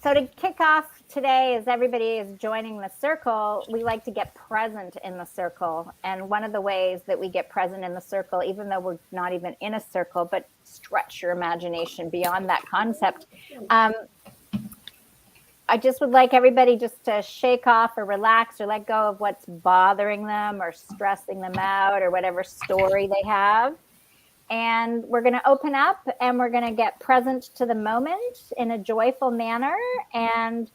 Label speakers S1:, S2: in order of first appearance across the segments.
S1: So to kick off today, as everybody is joining the circle, we like to get present in the circle. And one of the ways that we get present in the circle, even though we're not even in a circle, but stretch your imagination beyond that concept. I just would like everybody just to shake off or relax or let go of what's bothering them or stressing them out or whatever story they have. And we're going to open up and we're going to get present to the moment in a joyful manner. And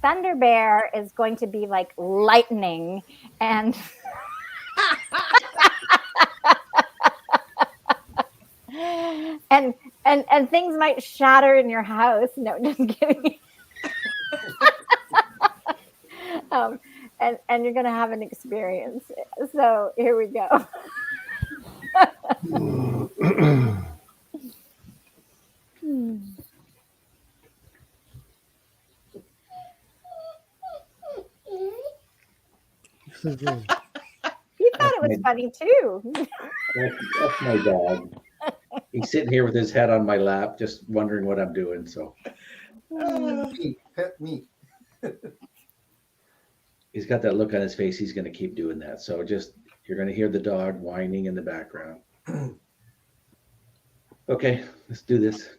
S1: Thunder Bear is going to be like lightning and and things might shatter in your house. No, just kidding. And you're going to have an experience. So here we go. You thought it was funny too.
S2: That's my dog. He's sitting here with his head on my lap, just wondering what I'm doing. So
S3: Pet me.
S2: he's got that look on his face. He's going to keep doing that. So you're going to hear the dog whining in the background. Okay, let's do this.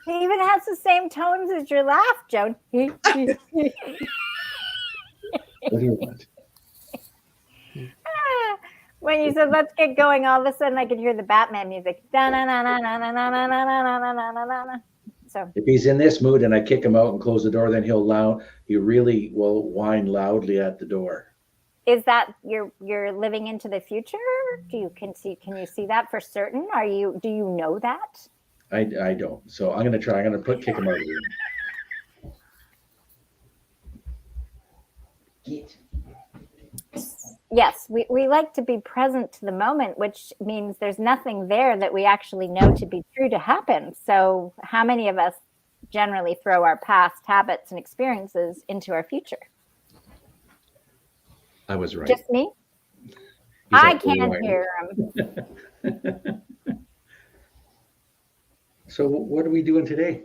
S1: He even has the same tones as your laugh, Joan.
S2: What do you want?
S1: When you said let's get going, all of a sudden I could hear the Batman music. So
S2: If he's in this mood and I kick him out and close the door, then he really will whine loudly at the door.
S1: is that you're living into the future? Can you see that for certain? Do you know that?
S2: I don't. So I'm going to kick him out of the room. Get.
S1: Yes, we like to be present to the moment, which means there's nothing there that we actually know to be true to happen. So how many of us generally throw our past habits and experiences into our future?
S2: I was right.
S1: Just me? I can't hear him.
S2: So what are we doing today?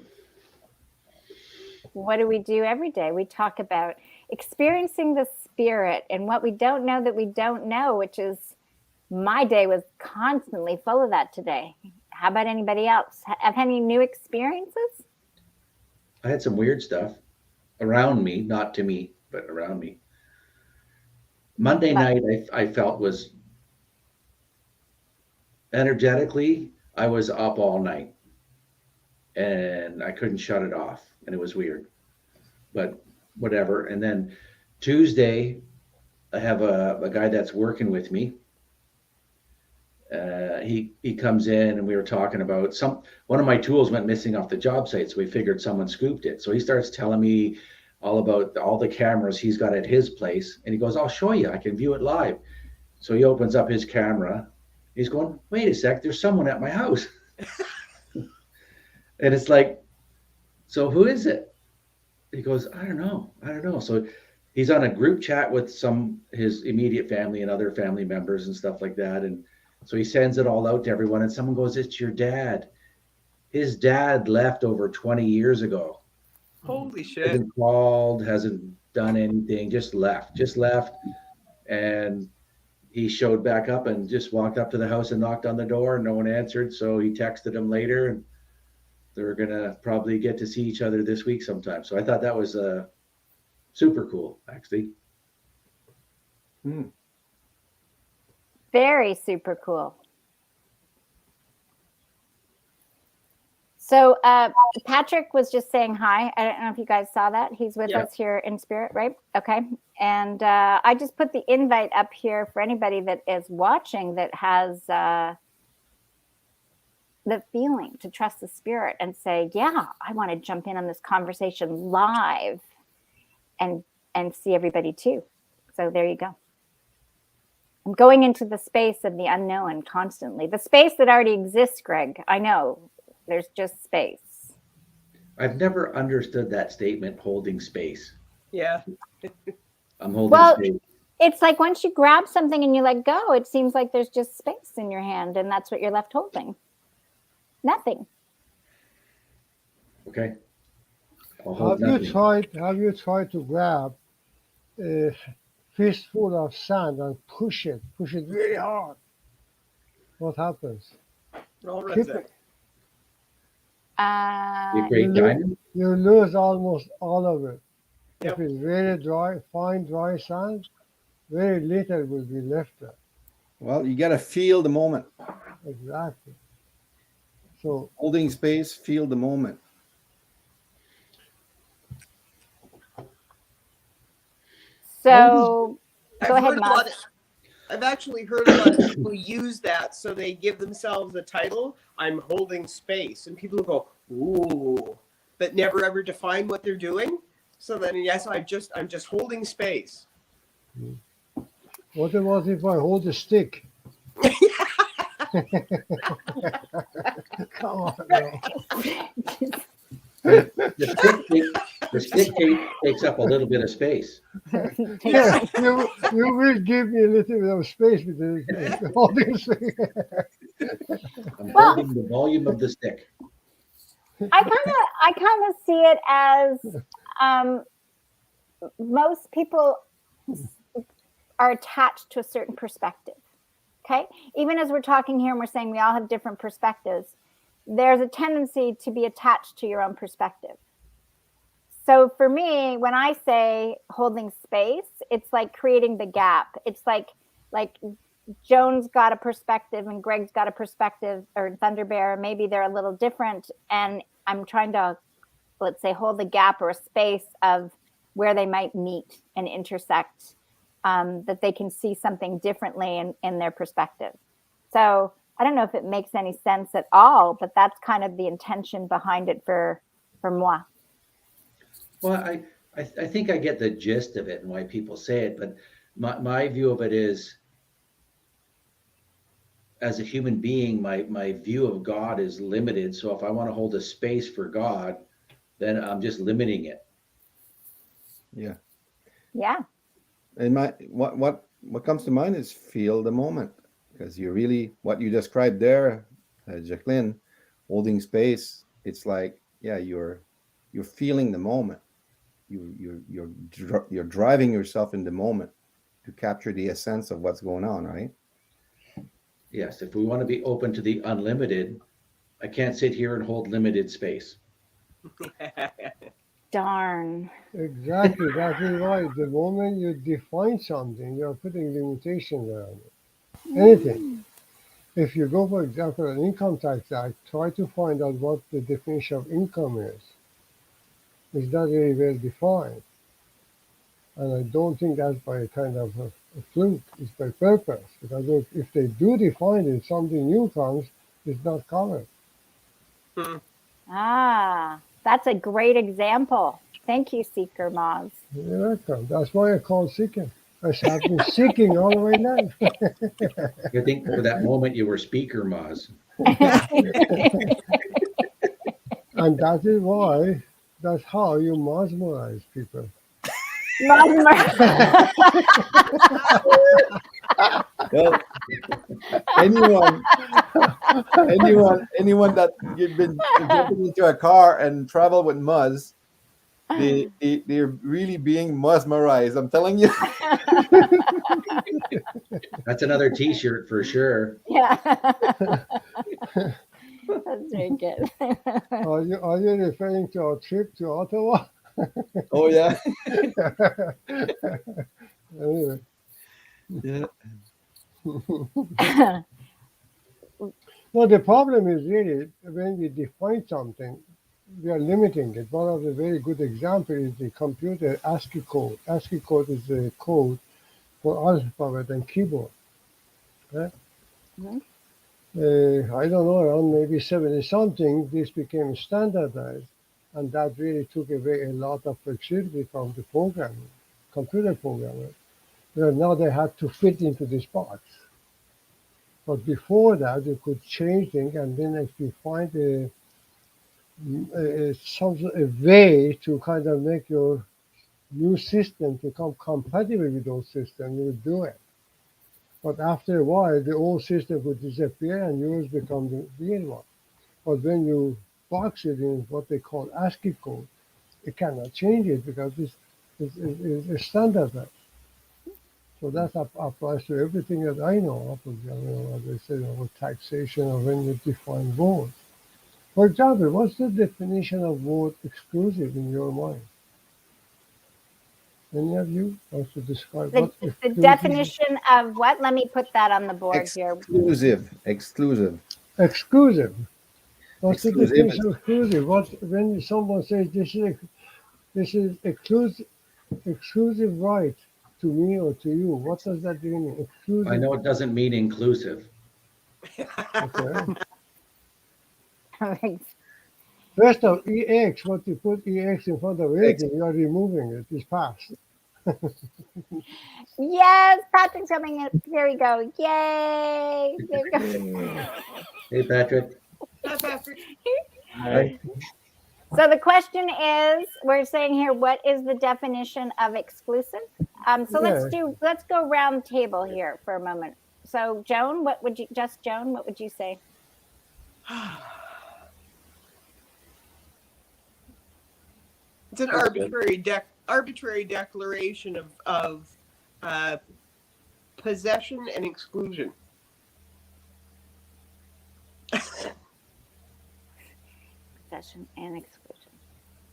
S1: What do we do every day? We talk about experiencing the spirit and what we don't know that we don't know, which is my day was constantly full of that today. How about anybody else? Have any new experiences?
S2: I had some weird stuff around me, not to me, but around me. Monday night, I felt was energetically, I was up all night and I couldn't shut it off. And it was weird, but whatever. And then Tuesday, I have a guy that's working with me. He comes in and we were talking about one of my tools went missing off the job site. So we figured someone scooped it. So he starts telling me all about all the cameras he's got at his place. And he goes, I'll show you, I can view it live. So he opens up his camera. He's going, wait a sec, there's someone at my house. And it's like, so who is it? He goes, I don't know. So he's on a group chat with his immediate family and other family members and stuff like that. And so he sends it all out to everyone and someone goes, it's your dad. His dad left over 20 years ago.
S3: Holy shit.
S2: Hasn't called, hasn't done anything, just left. And he showed back up and just walked up to the house and knocked on the door and no one answered. So he texted him later and they're going to probably get to see each other this week sometime. So I thought that was super cool, actually.
S1: Very super cool. So Patrick was just saying hi. I don't know if you guys saw that. He's with us here in spirit, right? Okay. And I just put the invite up here for anybody that is watching that has the feeling to trust the spirit and say, yeah, I want to jump in on this conversation live and see everybody too. So there you go. I'm going into the space of the unknown constantly. The space that already exists, Greg. I know there's just space.
S2: I've never understood that statement, holding space.
S3: Yeah.
S2: I'm holding
S1: Well,
S2: space.
S1: it's like once you grab something and you let go, it seems like there's just space in your hand, and that's what you're left holding. Nothing.
S2: Okay. I'll hold
S4: Have
S2: nothing.
S4: you tried to grab a fistful of sand and push it really hard? What happens?
S3: It all runs
S4: Keep
S3: out.
S4: it.
S2: You
S1: Uh,
S2: create
S4: You
S2: diamond?
S4: You lose almost all of it.
S3: Yep.
S4: If it's very dry, fine dry sand, very little will be left there.
S5: Well, you got to feel the moment.
S4: Exactly. So
S5: Holding space, feel the moment.
S1: so go
S3: I've
S1: ahead,
S3: heard a lot
S1: Maz.
S3: I've actually heard a lot of people use that, so they give themselves a title. I'm holding space, and people go, "Ooh," but never ever define what they're doing. So then, yes, I'm just holding space.
S4: what about if I hold a stick? Come on, no.
S2: The stick takes up a little bit of space.
S4: Yeah, you will give me a little bit of space with the holding stick.
S2: I'm
S1: Well-
S2: holding the volume of the stick.
S1: I kind of see it as most people are attached to a certain perspective. Okay, even as we're talking here and we're saying we all have different perspectives, there's a tendency to be attached to your own perspective. So for me, when I say holding space, it's like creating the gap. It's like Joan's got a perspective and Greg's got a perspective, or Thunder Bear, maybe they're a little different. And I'm trying to, let's say, hold the gap or a space of where they might meet and intersect, that they can see something differently in their perspective. So I don't know if it makes any sense at all, but that's kind of the intention behind it for moi.
S2: Well, I think I get the gist of it and why people say it, but my view of it is, as a human being, my view of God is limited. So if I want to hold a space for God, then I'm just limiting it.
S5: Yeah.
S1: Yeah.
S5: And what comes to mind is feel the moment, because you really, what you described there, Jacqueline, holding space. It's like, yeah, you're feeling the moment. You're driving yourself in the moment to capture the essence of what's going on, right?
S2: Yes, if we want to be open to the unlimited, I can't sit here and hold limited space.
S1: Darn.
S4: Exactly. That is why the moment you define something, you're putting limitations around it. Anything. If you go, for example, an income tax act, try to find out what the definition of income is. It's not very well defined. And I don't think that's by a kind of a fluke. It's by purpose. Because if they do define it, something new comes, it's not covered.
S1: Ah, that's a great example. Thank you, Seeker Moz.
S4: You're welcome. That's why I call seeking. I have been seeking all my life.
S2: You think for that moment you were speaker, Moz.
S4: And that is why, that's how you mesmerize people.
S5: Well, anyone that you've been jumping into a car and travel with Muzz, they're really being mesmerized. I'm telling you.
S2: That's another T-shirt for sure.
S1: Yeah. That's very good.
S4: Are you referring to our trip to Ottawa?
S5: Oh yeah.
S4: Anyway.
S5: Yeah.
S4: No, the problem is really when we define something, we are limiting it. One of the very good examples is the computer ASCII code. ASCII code is the code for alphabet and keyboard. Right?
S1: Mhm.
S4: I don't know, around maybe 70 something, this became standardized, and that really took away a lot of flexibility from the programming, computer programmer. Well, now they have to fit into this box. But before that, you could change things, and then if you find a way to kind of make your new system become compatible with those systems, you would do it. But after a while, the old system would disappear and yours become the real one. But when you box it in what they call ASCII code, you cannot change it because it's standardized. So that applies to everything that I know of, as I said, about taxation or when you define words. For example, what's the definition of word exclusive in your mind? Any of you wants to describe
S1: The,
S4: what
S1: the
S4: exclusive?
S1: definition of what? Let me put that on the board here.
S5: Exclusive.
S4: Exclusive. What's the
S5: Exclusive
S4: definition of exclusive? What when someone says this is exclusive right to me or to you? What does that mean? Exclusive.
S2: I know it doesn't mean inclusive.
S4: Okay. First of EX, what you put EX in front of anything, you are removing it. It's past.
S1: Yes, Patrick's coming in. There we go. Yay! There we go.
S2: Hey, Patrick.
S3: Hi, Patrick.
S2: Hi.
S1: So the question is, we're saying here, what is the definition of exclusive? So let's go round table here for a moment. So Joan, what would you say?
S3: It's an arbitrary declaration of possession and exclusion.
S1: Possession and exclusion.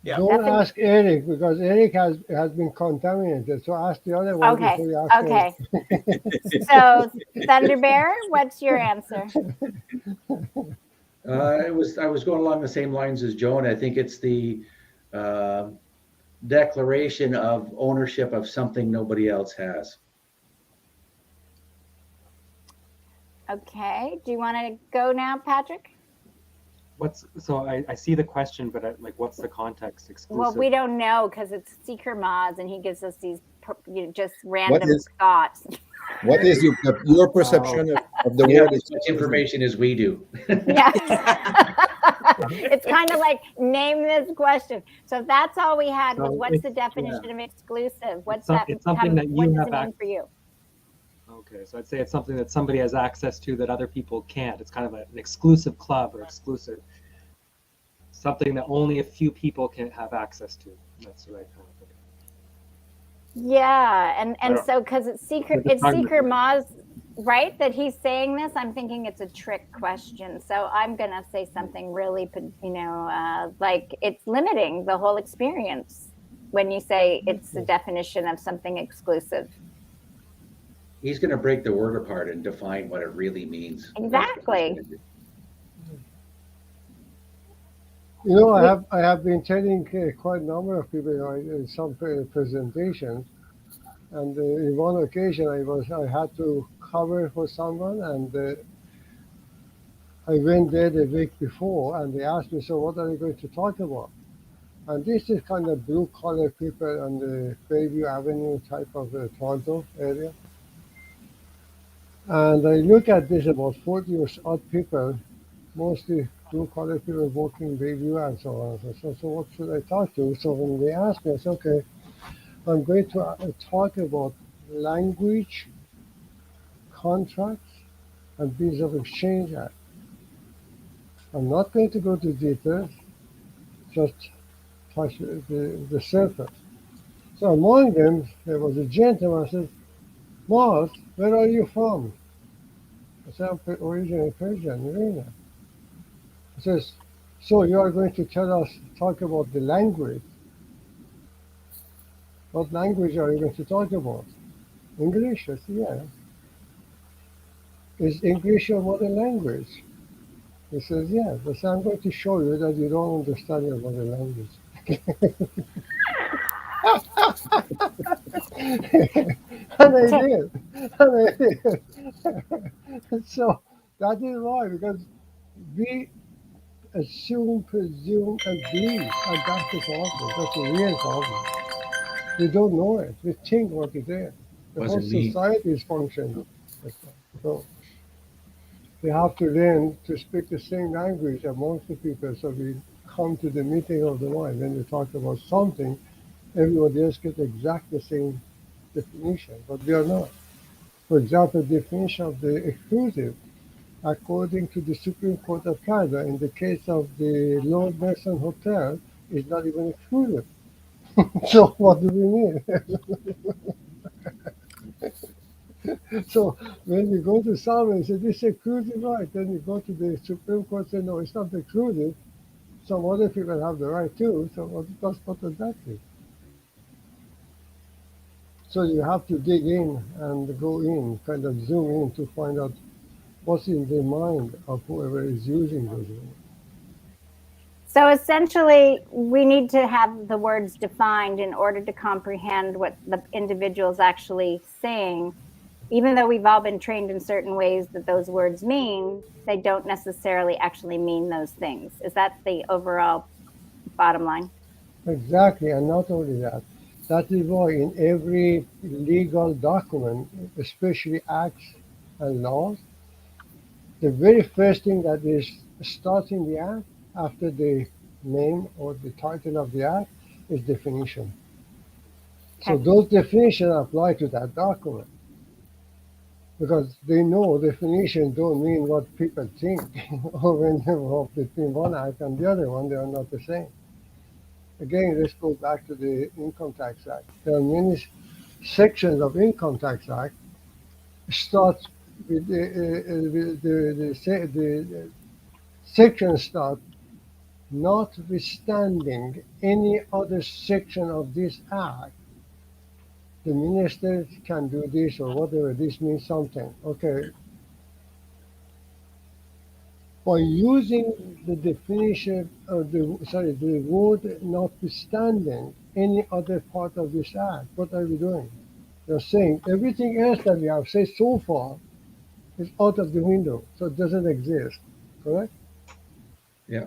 S3: Yeah.
S4: Don't ask Eric because Eric has been contaminated. So ask the other one
S1: Okay.
S4: before you ask
S1: Okay.
S4: Eric.
S1: So Thunder Bear, what's your answer?
S2: I was going along the same lines as Joan. I think it's the declaration of ownership of something nobody else has.
S1: Okay. Do you want to go now, Patrick?
S6: I see the question, but what's the context? Exclusive.
S1: Well, we don't know because it's Seeker Mods, and he gives us these just random thoughts.
S5: What is your perception of the
S2: You have
S5: word?
S2: as much information as we do.
S1: Yeah. It's kind of like name this question. So that's all we had was what's the definition of exclusive? What's that?
S6: It's something that
S1: what
S6: you
S1: does
S6: have
S1: it mean for you?
S6: Okay, so I'd say it's something that somebody has access to that other people can't. It's kind of an exclusive club or exclusive, something that only a few people can have access to. That's the right kind of thing.
S1: Yeah, and so because it's Seeker Moz, right? That he's saying this, I'm thinking it's a trick question. So I'm gonna say something really, like it's limiting the whole experience when you say it's the definition of something exclusive.
S2: He's going to break the word apart and define what it really means.
S1: Exactly.
S4: You know, I have been telling quite a number of people in some presentations, and in one occasion I had to cover for someone, and I went there the week before, and they asked me, "So what are you going to talk about?" And this is kind of blue collar people on the Bayview Avenue type of Toronto area. And I look at this about 40 or odd people, mostly blue-collar people working Bayview and so on. So what should I talk to? So when they asked me, I said, okay, I'm going to talk about language, contracts, and Bills of Exchange Act. I'm not going to go to details, just touch the surface. So among them, there was a gentleman who said, "Mars, where are you from?" I said, "I'm originally Persian, Irina." He says, "So you are going to talk about the language? What language are you going to talk about?" "English?" I said, "Yeah." "Is English your mother language?" He says, "Yeah." I said, "I'm going to show you that you don't understand your mother language." And I did. So that is why, because we assume, presume, and believe, and that's the problem. That's the real problem. We don't know it. We think what is there. The
S2: What
S4: whole
S2: does it mean?
S4: society is functioning like that. So we have to learn to speak the same language amongst the people so we come to the meeting of the mind. When we talk about something, everybody else gets exactly the same definition, but we are not. For example, definition of the exclusive, according to the Supreme Court of Canada, in the case of the Lord Nelson Hotel, is not even exclusive. So what do we mean? So when you go to someone and say this is exclusive right, then you go to the Supreme Court and say no, it's not exclusive. Some other people have the right too. So what does that mean? So you have to dig in and go in, kind of zoom in to find out what's in the mind of whoever is using those words.
S1: So essentially, we need to have the words defined in order to comprehend what the individual's actually saying. Even though we've all been trained in certain ways that those words mean, they don't necessarily actually mean those things. Is that the overall bottom line?
S4: Exactly, and not only that. That is why in every legal document, especially acts and laws, the very first thing that is starting the act after the name or the title of the act is definition. So
S1: Okay.
S4: those definitions apply to that document because they know definitions don't mean what people think or when they walk between one act and the other one, they are not the same. Again, let's go back to the Income Tax Act. There are many sections of Income Tax Act start with the section start notwithstanding any other section of this act, the minister can do this or whatever. This means something. Okay. By using the definition of the word notwithstanding any other part of this act, what are we doing? We're saying everything else that we have said so far is out of the window, so it doesn't exist. Correct?
S2: Yeah.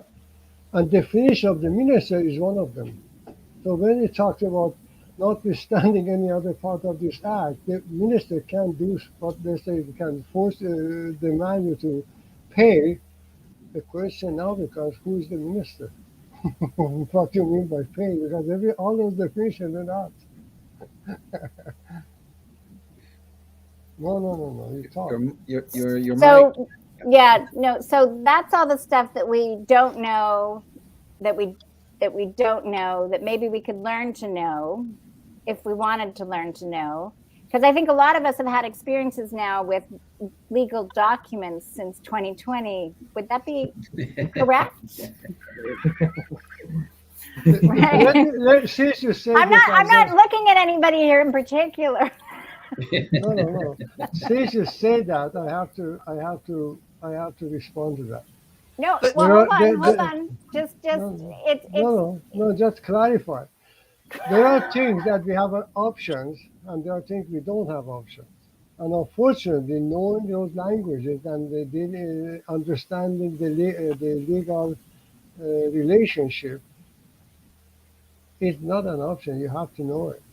S4: And definition of the minister is one of them. So when it talks about notwithstanding any other part of this act, the minister can do what they say, can force the man to pay. The question now becomes who is the minister? What do you mean by pay? Because all those definitions are not. No. You talk.
S5: Your mic.
S1: So, yeah, no. So that's all the stuff that we don't know, that we don't know, that maybe we could learn to know if we wanted to learn to know. Because I think a lot of us have had experiences now with legal documents since 2020. Would that be correct? Right.
S4: Since you say
S1: I'm
S4: this,
S1: not looking at anybody here in particular.
S4: No. Since you say that, I have to respond to that.
S1: No,
S3: But-
S1: well,
S4: You know,
S1: hold on. Just it's
S4: No, just clarify. There are things that we have options, and there are things we don't have options. And unfortunately, knowing those languages and understanding the legal relationship is not an option. You have to know it.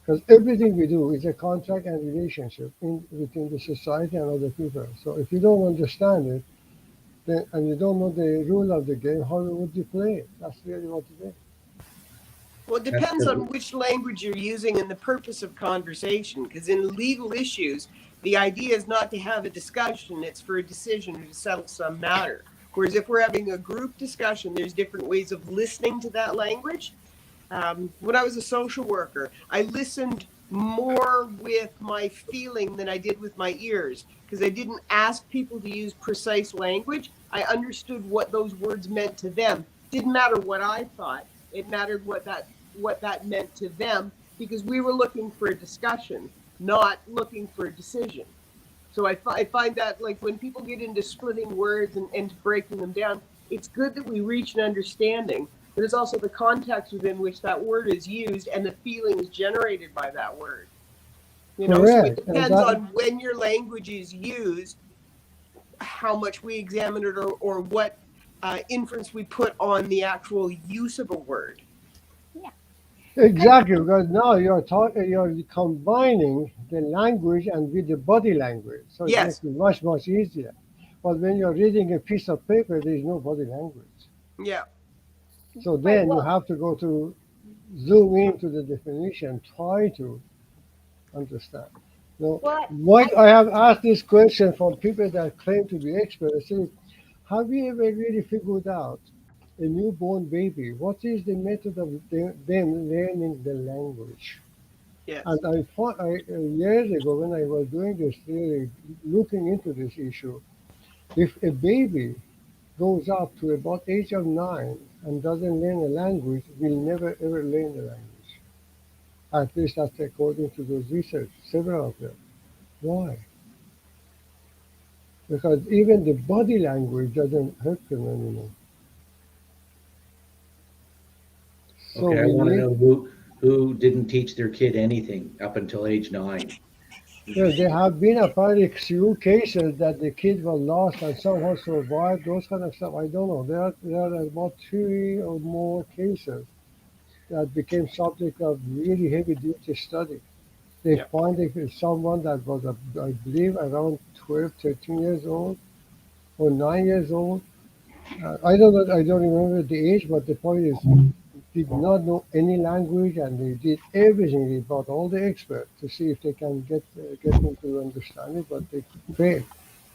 S4: Because everything we do is a contract and relationship within the society and other people. So if you don't understand it, then, and you don't know the rule of the game, how would you play it? That's really what it is.
S3: Well, it depends on which language you're using and the purpose of conversation. Because in legal issues, the idea is not to have a discussion, it's for a decision or to settle some matter. Whereas if we're having a group discussion, there's different ways of listening to that language. When I was a social worker, I listened more with my feeling than I did with my ears because I didn't ask people to use precise language. I understood what those words meant to them. Didn't matter what I thought. It mattered what that meant to them because we were looking for a discussion, not looking for a decision. So I find that like when people get into splitting words and breaking them down, it's good that we reach an understanding. But it's also the context within which that word is used and the feelings generated by that word. You know, so it depends on when your language is used, how much we examine it or what inference we put on the actual use of a word.
S1: Yeah.
S4: Exactly, because now you're combining the language and with the body language, so it makes
S3: Yes.
S4: it much easier. But when you're reading a piece of paper, there is no body language.
S3: Yeah.
S4: So
S1: Right.
S4: then you
S1: Well,
S4: have to go to zoom into the definition, try to understand. Now,
S1: well,
S4: what I have asked this question from people that claim to be experts. I say, have you ever really figured out a newborn baby? What is the method of them learning the language?
S3: Yes.
S4: And I thought years ago when I was doing this theory, looking into this issue, if a baby goes up to about age of 9 and doesn't learn a language, will never ever learn the language. At least that's according to those research, several of them. Why? Because even the body language doesn't help them anymore. So
S2: Okay, I
S4: we
S2: want to
S4: need,
S2: know who didn't teach their kid anything up until age 9.
S4: well, there have been apparently few cases that the kids were lost and somehow survived, those kind of stuff. I don't know. There are about 3 or more cases that became subject of really heavy duty study. They
S3: Yeah.
S4: find if it's someone that was, I believe, around 12, 13 years old or 9 years old. I don't know, I don't remember the age, but the point is, did not know any language, and they did everything. They brought all the experts to see if they can get them to understand it, but they failed.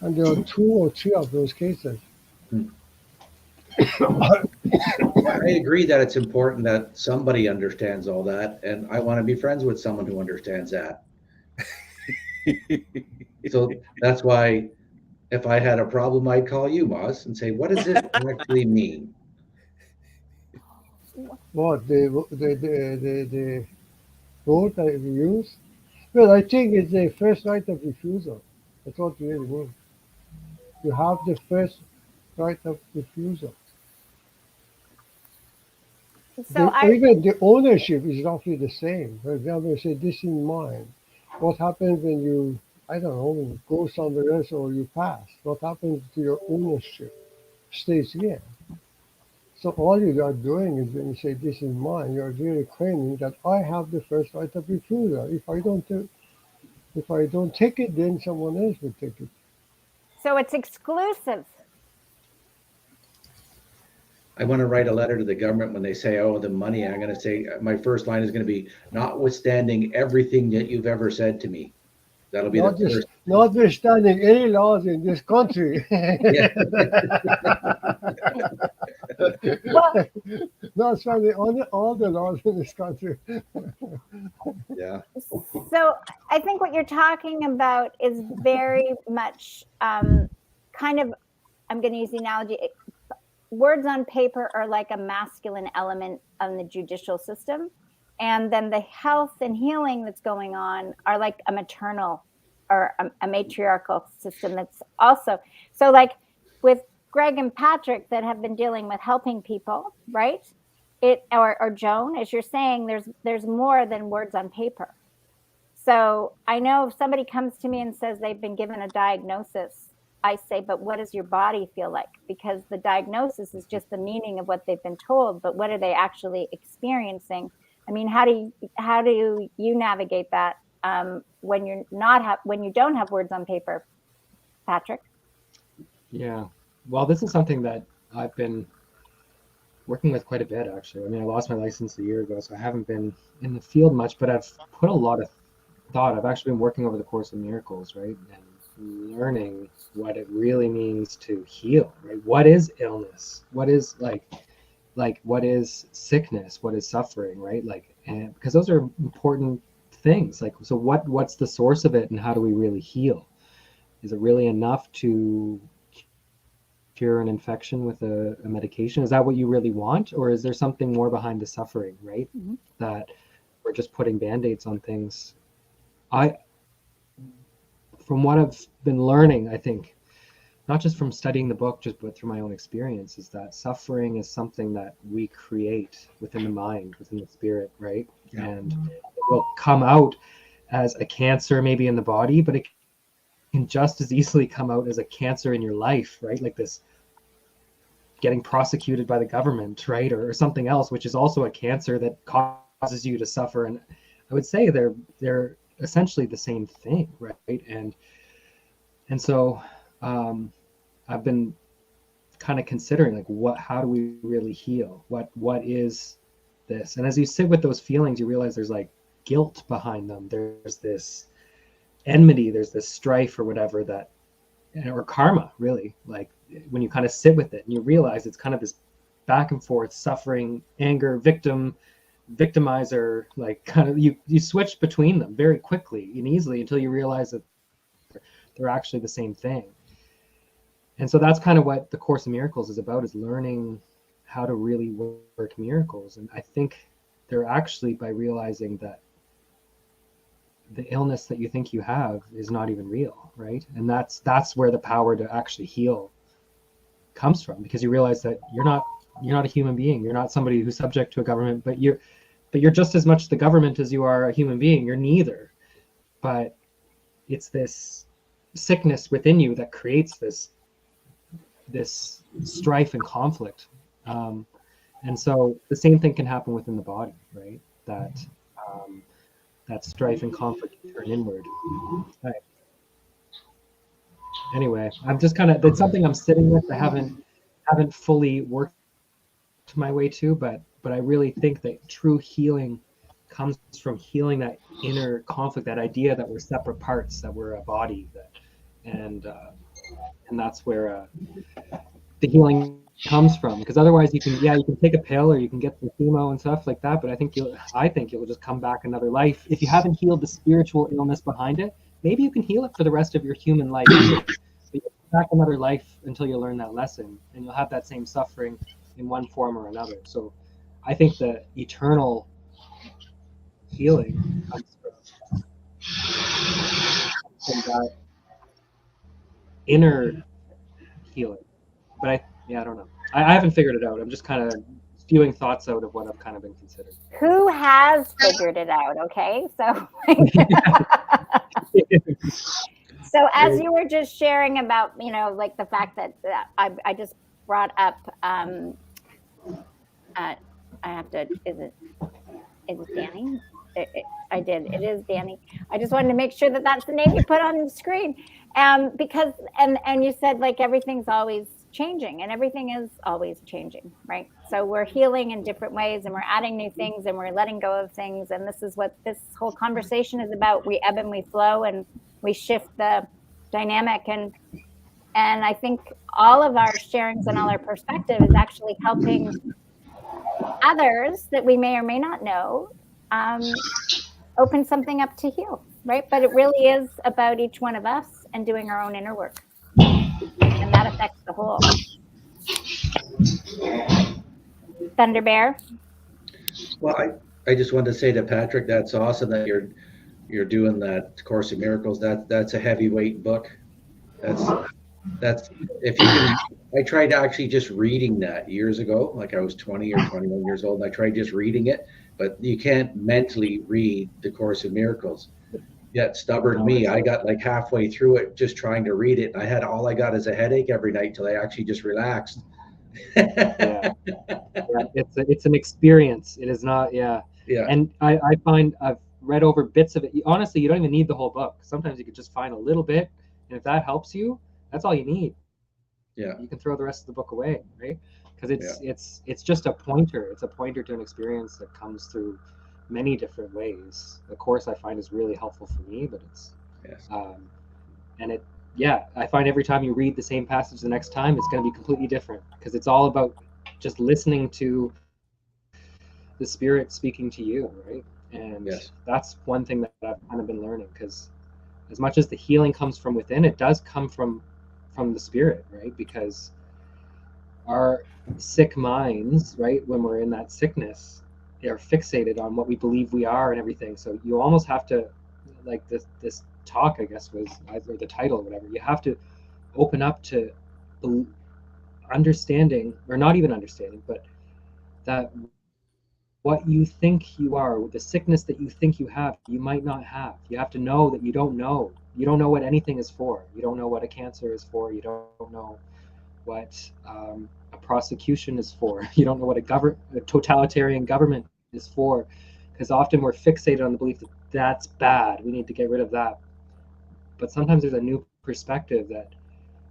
S4: And there are 2 or 3 of those cases.
S2: I agree that it's important that somebody understands all that, and I want to be friends with someone who understands that. So that's why if I had a problem, I'd call you, Moss, and say, what does this actually mean?
S4: What the word that we use? Well, I think it's the first right of refusal. That's what it really means. You have the first right of refusal.
S1: so I,
S4: Even the ownership is roughly the same. For example, you say this in mind. What happens when you, I don't know, when you go somewhere else or you pass? What happens to your ownership? Stays here. So all you are doing is when you say this is mine, you're really claiming that I have the first right of refusal. If I don't take it, then someone else will take it.
S1: so it's exclusive.
S2: I want to write a letter to the government when they say, oh, the money. I'm going to say, my first line is going to be, notwithstanding everything that you've ever said to me. That'll be the first.
S4: Notwithstanding any laws in this country.
S2: Yeah.
S1: Well,
S4: Notwithstanding all the laws in this country.
S5: Yeah.
S1: so I think what you're talking about is very much kind of, I'm going to use the analogy, words on paper are like a masculine element of the judicial system. And then the health and healing that's going on are like a maternal or a matriarchal system that's also, so like with Greg and Patrick that have been dealing with helping people, right? Or Joan, as you're saying, there's more than words on paper. So I know if somebody comes to me and says they've been given a diagnosis, I say, but what does your body feel like? Because the diagnosis is just the meaning of what they've been told, but what are they actually experiencing? I mean, how do you navigate that when you're not when you don't have words on paper, Patrick?
S6: Yeah. Well, this is something that I've been working with quite a bit, actually. I mean, I lost my license a year ago, so I haven't been in the field much, but I've put a lot of thought. I've actually been working over the Course of Miracles, right? And learning what it really means to heal, right? What is illness? What is like what is sickness? What is suffering, right? Like, and because those are important things. Like, so what's the source of it and how do we really heal? Is it really enough to cure an infection with a medication? Is that what you really want? Or is there something more behind the suffering, right?
S1: Mhm.
S6: That we're just putting band-aids on things. From what I've been learning, I think, not just from studying the book, but through my own experience, is that suffering is something that we create within the mind, within the spirit, right?
S2: Yeah.
S6: And it will come out as a cancer maybe in the body, but it can just as easily come out as a cancer in your life, right? Like this getting prosecuted by the government, right? Or something else, which is also a cancer that causes you to suffer. And I would say they're essentially the same thing, right? And so I've been kind of considering, like, how do we really heal? What is this? And as you sit with those feelings, you realize there's like guilt behind them. There's this enmity, there's this strife or whatever, that, or karma, really. Like when you kind of sit with it and you realize it's kind of this back and forth suffering, anger, victimizer, like kind of you switch between them very quickly and easily until you realize that they're actually the same thing. And so that's kind of what the Course in Miracles is about, is learning how to really work miracles. And I think they're actually by realizing that the illness that you think you have is not even real, right? And that's where the power to actually heal comes from, because you realize that you're not a human being. You're not somebody who's subject to a government, but you're just as much the government as you are a human being. You're neither. But it's this sickness within you that creates this strife and conflict. And so the same thing can happen within the body, right? That strife and conflict turn inward. Right. Anyway, I'm just it's something I'm sitting with. I haven't fully worked my way to, but I really think that true healing comes from healing that inner conflict, that idea that we're separate parts, that we're a body, and that's where the healing comes from. Because otherwise you can take a pill or you can get some chemo and stuff like that, but I think you'll just come back another life. If you haven't healed the spiritual illness behind it, maybe you can heal it for the rest of your human life. But you'll come back another life until you learn that lesson, and you'll have that same suffering in one form or another. So I think the eternal healing comes from that inner healing. But I don't know. I haven't figured it out. I'm just kind of spewing thoughts out of what I've kind of been considering.
S1: Who has figured it out? Okay, so so as you were just sharing about, like the fact that I just brought up, I have to. Is it Danny? I did. It is Danny. I just wanted to make sure that that's the name you put on the screen, because and you said, like, everything's always changing, and everything is always changing, right? So we're healing in different ways, and we're adding new things, and we're letting go of things, and this is what this whole conversation is about. We ebb and we flow, and we shift the dynamic, and I think all of our sharings and all our perspective is actually helping others that we may or may not know open something up to heal, right? But it really is about each one of us and doing our own inner work, and that affects the whole. Thunder Bear.
S2: Well, I just wanted to say to Patrick, that's awesome that you're doing that Course in Miracles. That's a heavyweight book. That's if you can. I tried actually just reading that years ago, like I was 20 or 21 years old, and I tried just reading it, but you can't mentally read the Course in Miracles. Yet stubborn me, I got like halfway through it just trying to read it. All I got is a headache every night till I actually just relaxed.
S6: Yeah, it's an experience. It is not. Yeah. And I find I've read over bits of it. Honestly, you don't even need the whole book. Sometimes you could just find a little bit, and if that helps you, that's all you need.
S2: Yeah.
S6: You can throw the rest of the book away, right? Because it's just a pointer. It's a pointer to an experience that comes through many different ways. The Course, I find, is really helpful for me, but I find every time you read the same passage the next time, it's going to be completely different, because it's all about just listening to the Spirit speaking to you, right? And that's one thing that I've kind of been learning, because as much as the healing comes from within, it does come from the Spirit, right? Because our sick minds, right, when we're in that sickness, are fixated on what we believe we are and everything. So you almost have to, like this talk, I guess, was either the title or whatever, you have to open up to understanding, or not even understanding, but that what you think you are, the sickness that you think you have, you might not have. You have to know that you don't know. You don't know what anything is for. You don't know what a cancer is for. You don't know what a prosecution is for. You don't know what a totalitarian government is for. because often we're fixated on the belief that that's bad. We need to get rid of that. But sometimes there's a new perspective that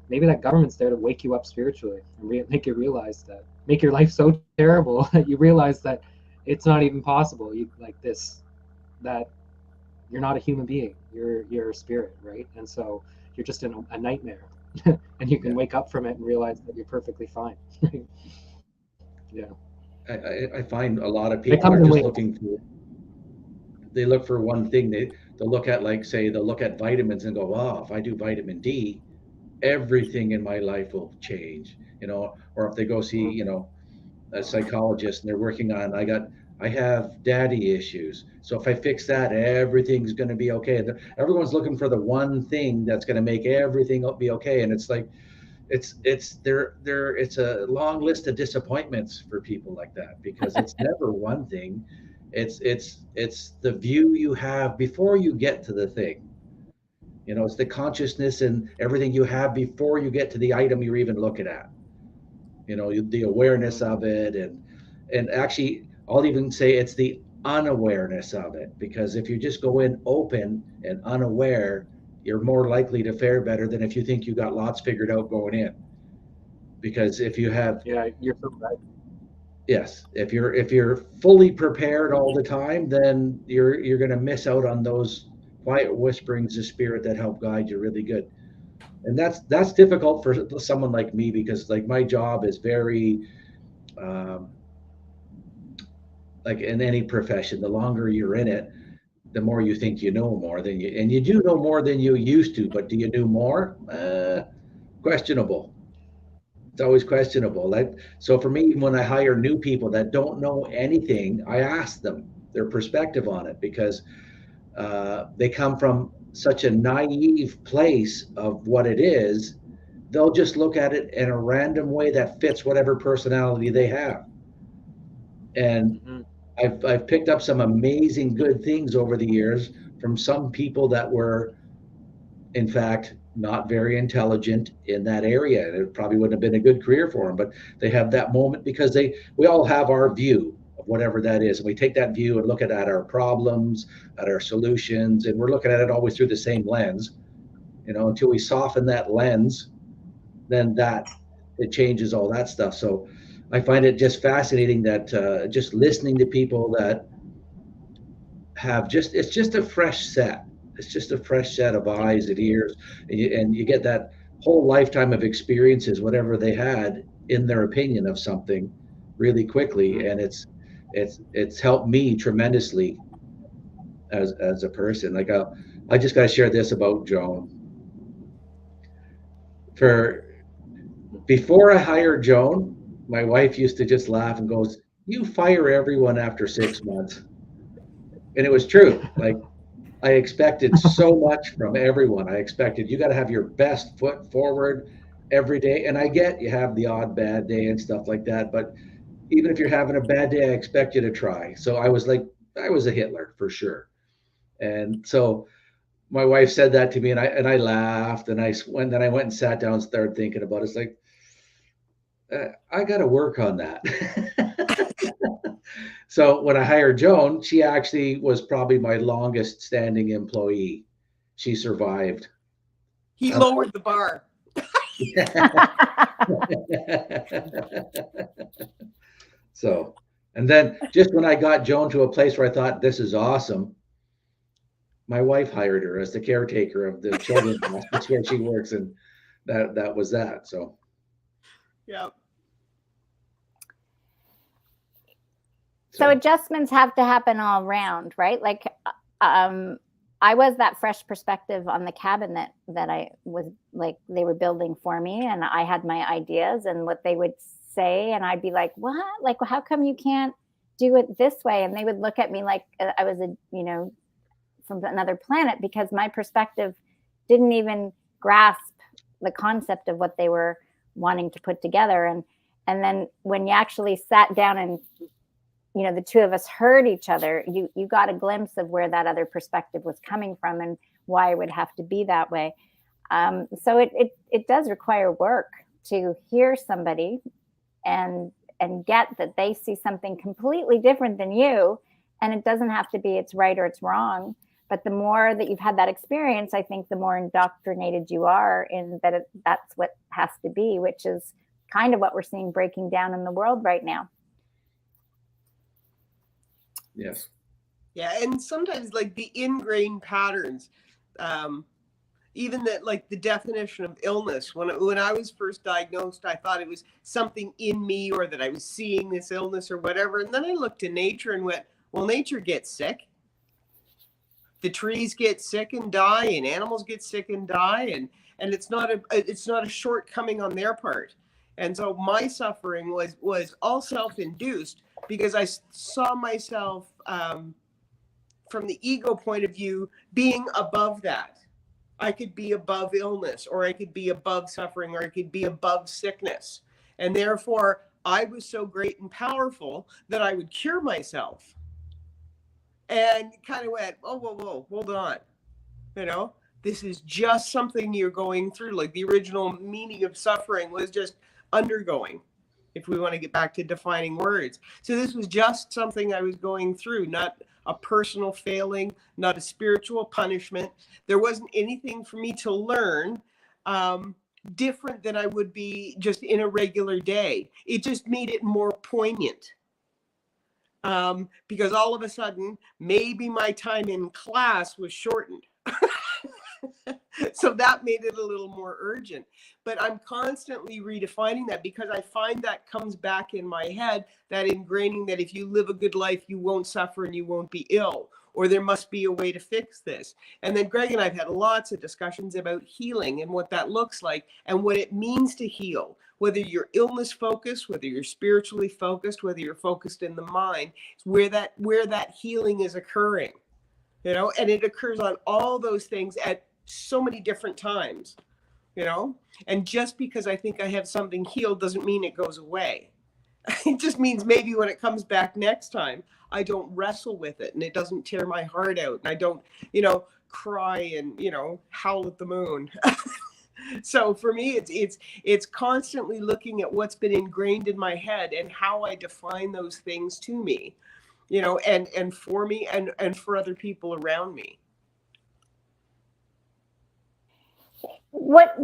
S6: maybe that government's there to wake you up spiritually and make you realize that, make your life so terrible that you realize that it's not even possible. You like this, that you're not a human being. You're a spirit, right? And so you're just in a nightmare, and you can wake up from it and realize that you're perfectly fine. Yeah.
S2: I find a lot of
S6: They
S2: people
S6: come
S2: are
S6: in
S2: just
S6: waves.
S2: looking for, they look for one thing. They'll look at, like, say, they'll look at vitamins and go, wow, if I do vitamin D, everything in my life will change, you know. Or if they go see, you know, a psychologist and they're working on, I have daddy issues, so if I fix that, everything's going to be okay. And everyone's looking for the one thing that's going to make everything be okay. And it's like, it's a long list of disappointments for people like that, because it's never one thing. It's the view you have before you get to the thing. You know, it's the consciousness and everything you have before you get to the item you're even looking at. You know, the awareness of it, and actually, I'll even say it's the unawareness of it, because if you just go in open and unaware, you're more likely to fare better than if you think you got lots figured out going in. Because if you have,
S6: Yeah, you're so right.
S2: yes, if you're fully prepared all the time, then you're going to miss out on those quiet whisperings of spirit that help guide you really good. And that's difficult for someone like me, because like my job is very um, like in any profession, the longer you're in it, the more you think you know more than you, and you do know more than you used to, but do you do more? Questionable. It's always questionable. Like, so for me, when I hire new people that don't know anything, I ask them their perspective on it, because they come from such a naive place of what it is. They'll just look at it in a random way that fits whatever personality they have. And
S6: Mhm.
S2: I've picked up some amazing good things over the years from some people that were, in fact, not very intelligent in that area. And it probably wouldn't have been a good career for them, but they have that moment because we all have our view of whatever that is. And we take that view and look at our problems, at our solutions, and we're looking at it always through the same lens, you know, until we soften that lens, then it changes all that stuff. So I find it just fascinating that just listening to people that have it's just a fresh set. It's just a fresh set of eyes and ears, and you get that whole lifetime of experiences, whatever they had in their opinion of something, really quickly, and it's helped me tremendously as a person. Like I just got to share this about Joan. For before I hired Joan, my wife used to just laugh and goes, "You fire everyone after 6 months," and it was true. Like, I expected so much from everyone. I expected you got to have your best foot forward every day. And I get you have the odd bad day and stuff like that. But even if you're having a bad day, I expect you to try. So I was like, I was a Hitler for sure. And so my wife said that to me, and I laughed, and then I went and sat down and started thinking about it. It's like, I got to work on that. So when I hired Joan, she actually was probably my longest standing employee. She survived.
S3: He lowered the bar.
S2: So, and then just when I got Joan to a place where I thought this is awesome, my wife hired her as the caretaker of the children's hospice where she works, and that was that. So,
S3: Yeah.
S1: So adjustments have to happen all around, right? Like, I was that fresh perspective on the cabin that I was like, they were building for me, and I had my ideas and what they would say, and I'd be like, what? Like, how come you can't do it this way? And they would look at me like I was from another planet, because my perspective didn't even grasp the concept of what they were wanting to put together. And then when you actually sat down and the two of us heard each other, you got a glimpse of where that other perspective was coming from and why it would have to be that way. So it does require work to hear somebody and get that they see something completely different than you, And it doesn't have to be it's right or it's wrong. But the more that you've had that experience, I think the more indoctrinated you are in that that's what has to be, which is kind of what we're seeing breaking down in the world right now.
S2: Yes.
S3: Yeah, and sometimes like the ingrained patterns, even that, like the definition of illness. When I was first diagnosed, I thought it was something in me, or that I was seeing this illness or whatever. And then I looked to nature and went, well, nature gets sick. The trees get sick and die, and animals get sick and die, and it's not a shortcoming on their part. And so my suffering was all self-induced, because I saw myself from the ego point of view being above that. I could be above illness, or I could be above suffering, or I could be above sickness. And therefore, I was so great and powerful that I would cure myself. And kind of went, oh, whoa, hold on. You know, this is just something you're going through. Like the original meaning of suffering was just undergoing, if we want to get back to defining words. So this was just something I was going through, not a personal failing, not a spiritual punishment. There wasn't anything for me to learn different than I would be just in a regular day. It just made it more poignant. Because all of a sudden, maybe my time in class was shortened. So that made it a little more urgent. But I'm constantly redefining that, because I find that comes back in my head, that ingraining that if you live a good life, you won't suffer and you won't be ill, or there must be a way to fix this. And then Greg and I've had lots of discussions about healing and what that looks like and what it means to heal. Whether you're illness focused, whether you're spiritually focused, whether you're focused in the mind, it's where that healing is occurring, you know, and it occurs on all those things at so many different times, you know. And just because I think I have something healed doesn't mean it goes away. It just means maybe when it comes back next time, I don't wrestle with it and it doesn't tear my heart out, and I don't, you know, cry and, you know, howl at the moon. So for me, it's constantly looking at what's been ingrained in my head and how I define those things to me, you know, and for me and for other people around me.
S1: What,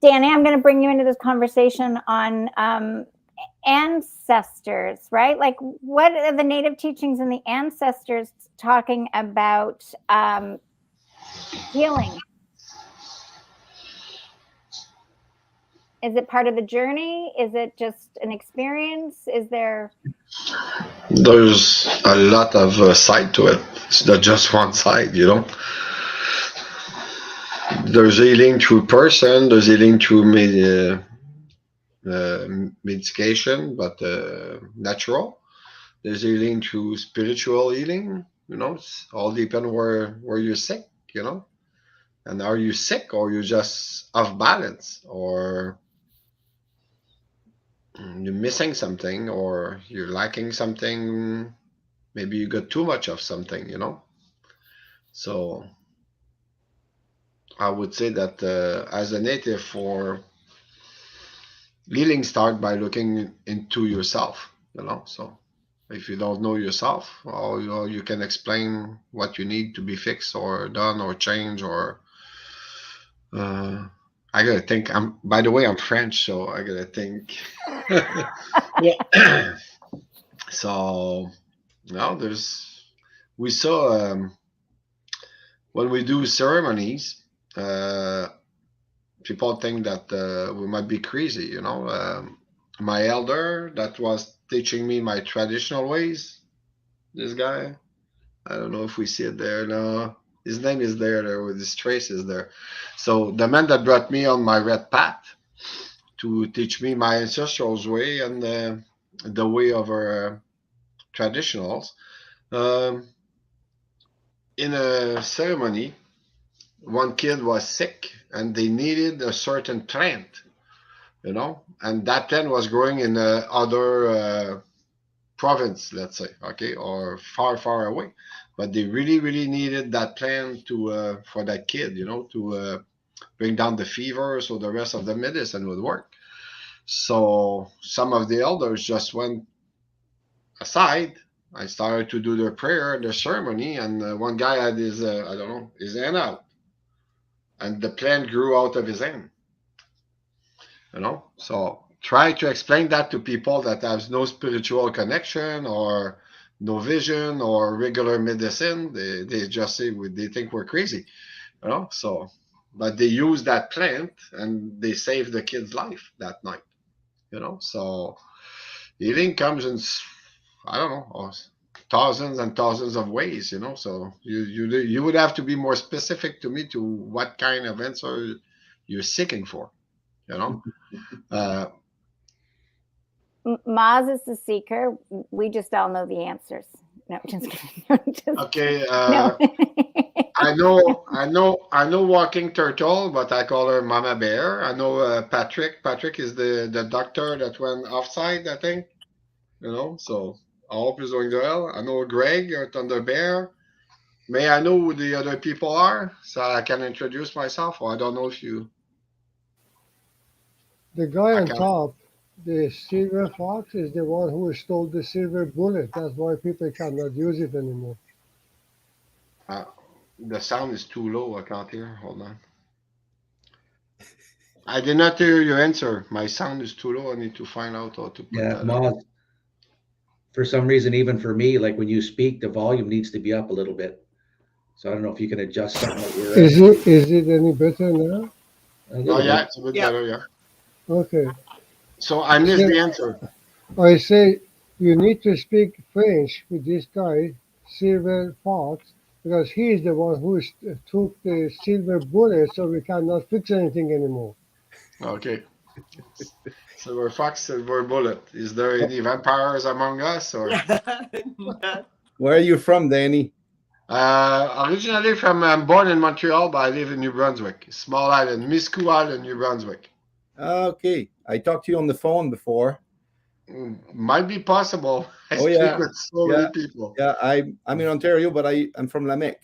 S1: Danny, I'm going to bring you into this conversation on ancestors, right? Like, what are the native teachings and the ancestors talking about healing? Is it part of the journey? Is it just an experience? Is there?
S7: There's a lot of side to it. It's not just one side, you know. There's healing through person. There's healing through medication, but natural. There's healing through spiritual healing. You know, it's all depend where you're sick. You know, and are you sick, or you're just off balance, or you're missing something, or you're lacking something. Maybe you got too much of something, you know. So I would say that as a native, for healing, start by looking into yourself, you know. So if you don't know yourself, well, you can explain what you need to be fixed or done or changed, or I gotta think. By the way, I'm French, so I gotta think. Yeah. So now we saw when we do ceremonies, people think that we might be crazy, you know. My elder that was teaching me my traditional ways, this guy, I don't know if we see it there. No, his name is there with his traces there. So the man that brought me on my red path to teach me my ancestral way and the way of our traditionals, in a ceremony, one kid was sick and they needed a certain plant, you know, and that plant was growing in other province, let's say, okay, or far away, but they really needed that plant to for that kid, you know, to bring down the fever, so the rest of the medicine would work. So some of the elders just went aside I started to do the prayer, the ceremony, and one guy had his, I don't know, his hand out. And the plant grew out of his hand. So try to explain that to people that have no spiritual connection or no vision or regular medicine. They just say they think we're crazy, so but they use that plant and they save the kid's life that night, so healing comes in, I don't know, thousands and thousands of ways, so you would have to be more specific to me to what kind of answer you're seeking for,
S1: Maz is the seeker. We just all know the answers. No, just kidding.
S7: Okay.
S1: No.
S7: I know Walking Turtle, but I call her Mama Bear. I know Patrick. Patrick is the doctor that went offside, I think. So I hope he's doing well. I know Greg or Thunder Bear. May I know who the other people are so I can introduce myself? Or I don't know if you.
S4: The guy on
S7: Okay.
S4: top, the silver fox, is the one who stole the silver bullet. That's why people cannot use it anymore.
S7: The sound is too low. I can't hear. Hold on. I did not hear your answer. My sound is too low. I need to find out how to put
S2: Yeah,
S7: that up.
S2: Moz. For some reason, even for me, like when you speak, the volume needs to be up a little bit. So I don't know if you can adjust something at your end.
S4: Is it any better now?
S2: A little
S7: Oh, yeah,
S2: bit.
S7: it's a bit
S3: Yeah.
S7: better, yeah.
S4: Okay.
S7: So I missed
S4: Yeah.
S7: the answer.
S4: I say you need to speak French with this guy, Silver Fox, because he is the one who took the silver bullet, so we cannot fix anything anymore.
S7: Okay. Silver Fox, Silver Bullet. Is there any vampires among us? Or
S5: Where are you from, Danny?
S7: originally I'm born in Montreal, but I live in New Brunswick, small island, Miscou Island, New Brunswick.
S5: Okay, I talked to you on the phone before.
S7: Might be possible. I
S5: Oh,
S7: speak
S5: yeah.
S7: with so many people.
S5: Yeah, I'm in Ontario, but I'm from Lamec.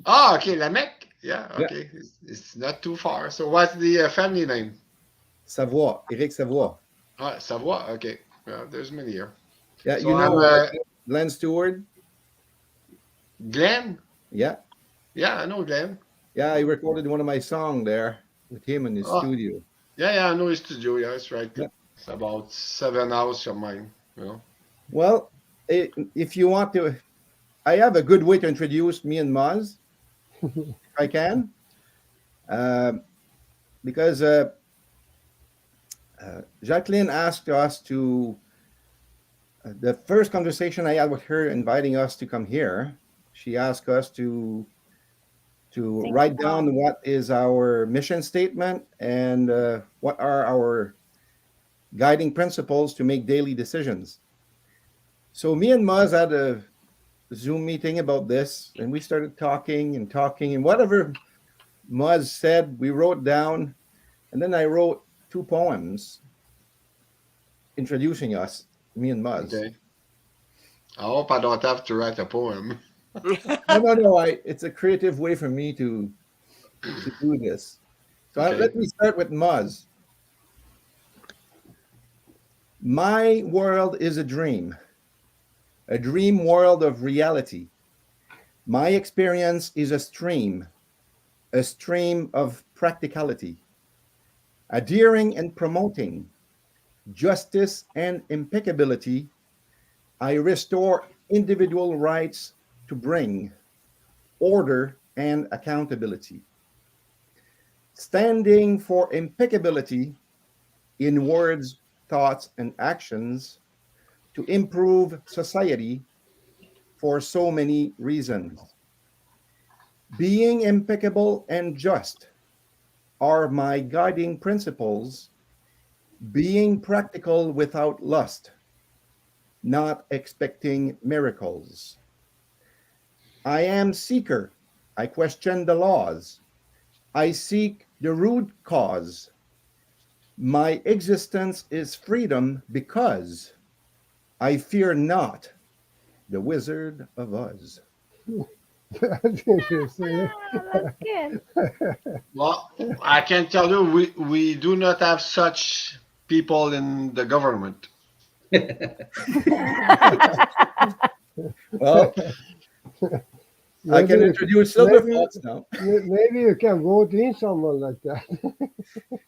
S7: Oh, okay, Lamec. Yeah,
S5: Yeah.
S7: okay. It's not too far. So what's the family name?
S5: Savoie, Eric Savoie.
S7: Savoie. Okay. Yeah, there's many here.
S5: Yeah,
S7: So
S5: you know
S7: I'm,
S5: Glenn Stewart.
S7: Glenn.
S5: Yeah,
S7: Yeah, I know Glenn.
S5: yeah, I recorded one of my songs there with him in his
S7: Oh.
S5: studio.
S7: Yeah, I know his studio. Yeah, that's right.
S5: Yeah.
S7: It's about 7 hours from mine.
S5: Well, if you want to, I have a good way to introduce me and Maz, if I can, because Jacqueline asked us to. The first conversation I had with her, inviting us to come here, she asked us to
S1: Think
S5: write
S1: about
S5: down what is our mission statement and what are our guiding principles to make daily decisions. So me and Maz had a Zoom meeting about this, and we started talking, and whatever Maz said, we wrote down, and then I wrote 2 poems introducing us, me and Maz.
S7: Okay. I hope I don't have to write a poem.
S5: No. It's a creative way for me to do this. So
S7: Okay.
S5: let me start with Maz. My world is a dream world of reality. My experience is a stream of practicality, adhering and promoting justice and impeccability. I restore individual rights to bring order and accountability. Standing for impeccability in words, thoughts, and actions to improve society for so many reasons. Being impeccable and just are my guiding principles. Being practical without lust, not expecting miracles. I am seeker. I question the laws. I seek the root cause. My existence is freedom because I fear not the Wizard of Oz.
S4: That's interesting.
S1: That's good.
S7: Well, I can tell you, we do not have such people in the government.
S5: Well, I can
S4: Maybe-
S5: introduce Silver
S4: maybe-
S5: Fox now.
S4: Maybe you can vote in someone like that.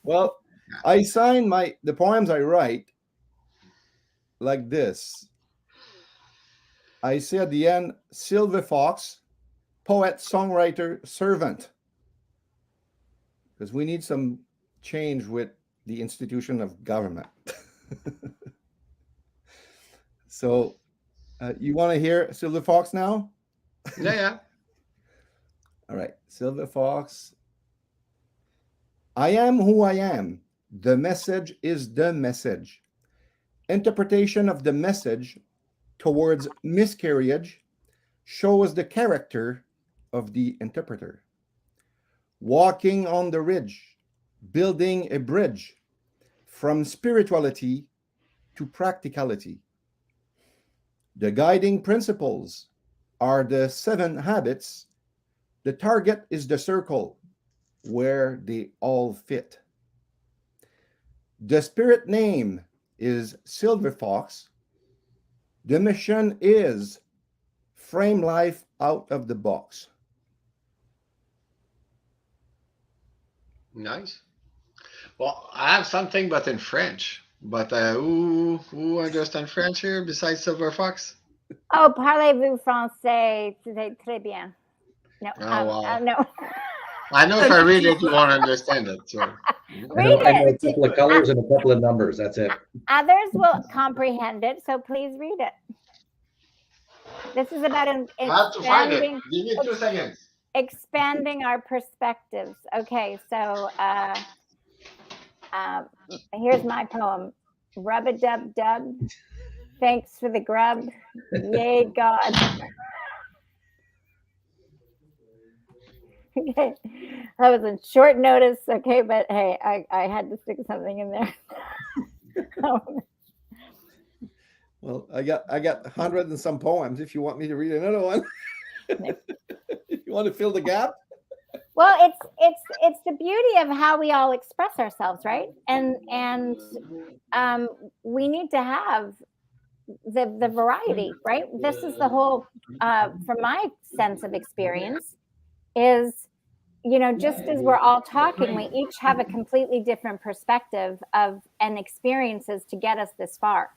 S5: Well, I sign the poems I write like this. I say at the end, Silver Fox, poet, songwriter, servant. Because we need some change with the institution of government. So, you want to hear Silver Fox now?
S7: Yeah, yeah.
S5: All right, Silver Fox. I am who I am. The message is the message. Interpretation of the message towards miscarriage shows the character of the interpreter. Walking on the ridge, building a bridge from spirituality to practicality. The guiding principles are the 7 habits. The target is the circle where they all fit. The spirit name is Silver Fox. The mission is frame life out of the box.
S7: Nice. Well, I have something, but in French. But who understands French here besides Silver Fox?
S1: Oh, parlez-vous français? C'est très bien. No,
S7: Oh, wow.
S1: no.
S7: I know if I read it, you won't understand it. So.
S1: Read
S2: I know
S1: it.
S2: a couple of colors and a couple of numbers. That's it.
S1: Others will comprehend it, so please read it. This is about
S7: I have to find it.
S1: expanding,
S7: Give me 2 seconds.
S1: expanding our perspectives. Okay, so here's my poem. Rub-a-dub-dub. Thanks for the grub. Yay, God. Okay, that was a short notice. Okay, but hey, I had to stick something in there.
S5: Well, I got 100 and some poems. If you want me to read another one, if you want to fill the gap.
S1: Well, it's the beauty of how we all express ourselves, right? And we need to have the variety, right? This is the whole, from my sense of experience, is, you know, just as we're all talking, we each have a completely different perspective of and experiences to get us this far,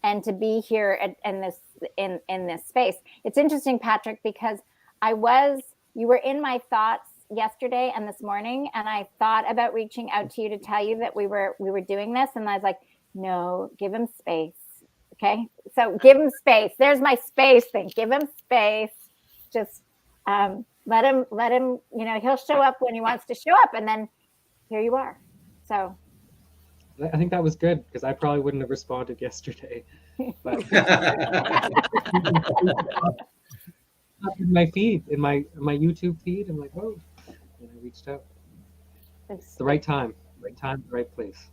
S1: and to be here in this space. It's interesting, Patrick, because you were in my thoughts yesterday and this morning, and I thought about reaching out to you to tell you that we were doing this, and I was like, no, give him space. Okay, so give him space. There's my space thing. Give him space. Just let him. You know, he'll show up when he wants to show up, and then here you are. So
S6: I think that was good because I probably wouldn't have responded yesterday. But in my feed, in my YouTube feed, I'm like, oh, and I reached out. It's the right time, the right place.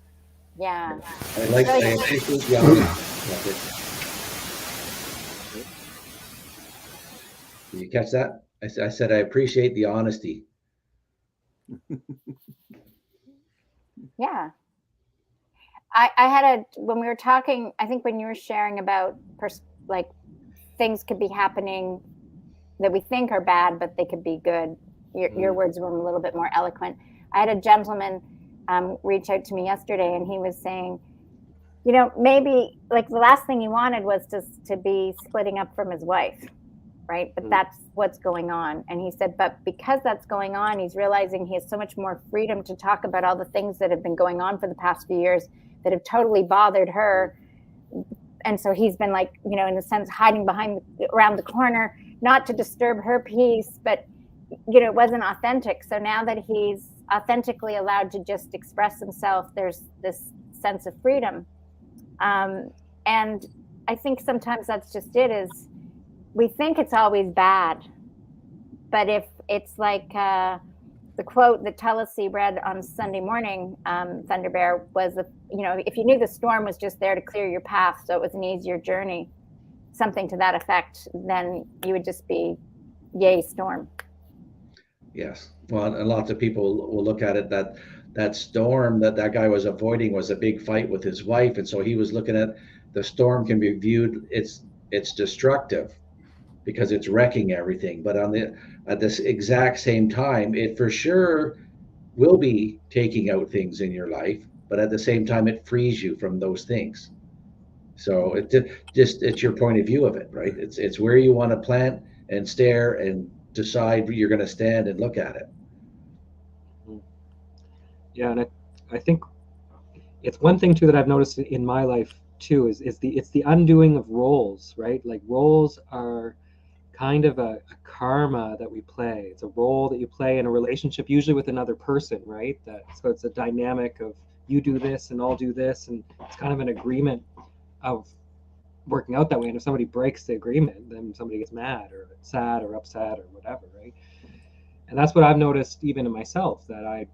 S1: Yeah.
S2: I appreciate the honesty. Did you catch that? I said I appreciate the honesty.
S1: Yeah. I had when we were talking, I think when you were sharing about like things could be happening that we think are bad, but they could be good. Your words were a little bit more eloquent. I had a gentleman reach out to me yesterday, and he was saying, you know, maybe like the last thing he wanted was to be splitting up from his wife, right? But that's what's going on. And he said, but because that's going on, he's realizing he has so much more freedom to talk about all the things that have been going on for the past few years that have totally bothered her. And so he's been like, you know, in a sense, hiding around the corner, not to disturb her peace, but, you know, it wasn't authentic. So now that he's authentically allowed to just express himself, there's this sense of freedom. And I think sometimes that's just it, is we think it's always bad. But if it's like the quote that Tulsi read on Sunday morning, Thunder Bear, was, you know, if you knew the storm was just there to clear your path, so it was an easier journey, something to that effect, then you would just be, yay, storm.
S2: Yes. Well, and lots of people will look at it that that storm that guy was avoiding was a big fight with his wife, and so he was looking at the storm can be viewed, it's destructive because it's wrecking everything. But at this exact same time, it for sure will be taking out things in your life, but at the same time, it frees you from those things. So it's your point of view of it, right? It's where you want to plant and stare and decide you're going to stand and look at it.
S6: Yeah, and I think it's one thing too that I've noticed in my life too is it's the undoing of roles, right? Like roles are kind of a karma that we play. It's a role that you play in a relationship, usually with another person, right? So it's a dynamic of you do this and I'll do this, and it's kind of an agreement of working out that way. And if somebody breaks the agreement, then somebody gets mad or sad or upset or whatever, right? And that's what I've noticed even in myself, that I,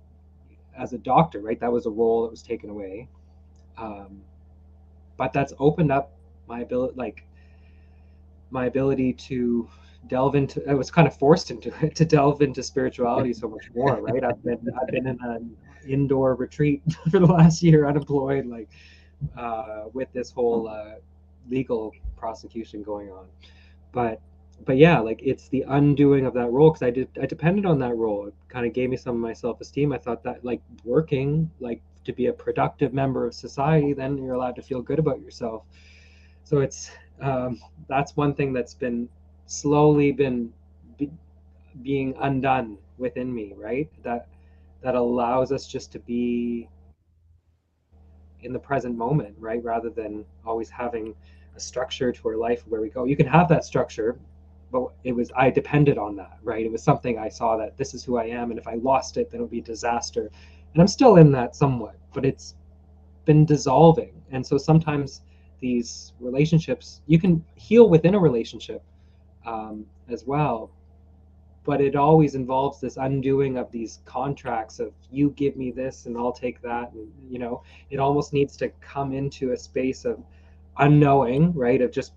S6: as a doctor, right, that was a role that was taken away. But that's opened up my ability to delve into, I was kind of forced into it, to delve into spirituality so much more, right? I've been in an indoor retreat for the last year, unemployed, like with this whole legal prosecution going on. But yeah, like it's the undoing of that role, because I depended on that role. It kind of gave me some of my self-esteem. I thought that like working, like to be a productive member of society, then you're allowed to feel good about yourself. So it's that's one thing that's been slowly being undone within me, right? That allows us just to be in the present moment, right? Rather than always having a structure to our life where we go. You can have that structure, but I depended on that, right? It was something I saw that this is who I am, and if I lost it, then it would be a disaster. And I'm still in that somewhat, but it's been dissolving. And so sometimes these relationships, you can heal within a relationship as well, but it always involves this undoing of these contracts of you give me this and I'll take that, and it almost needs to come into a space of unknowing, right, of just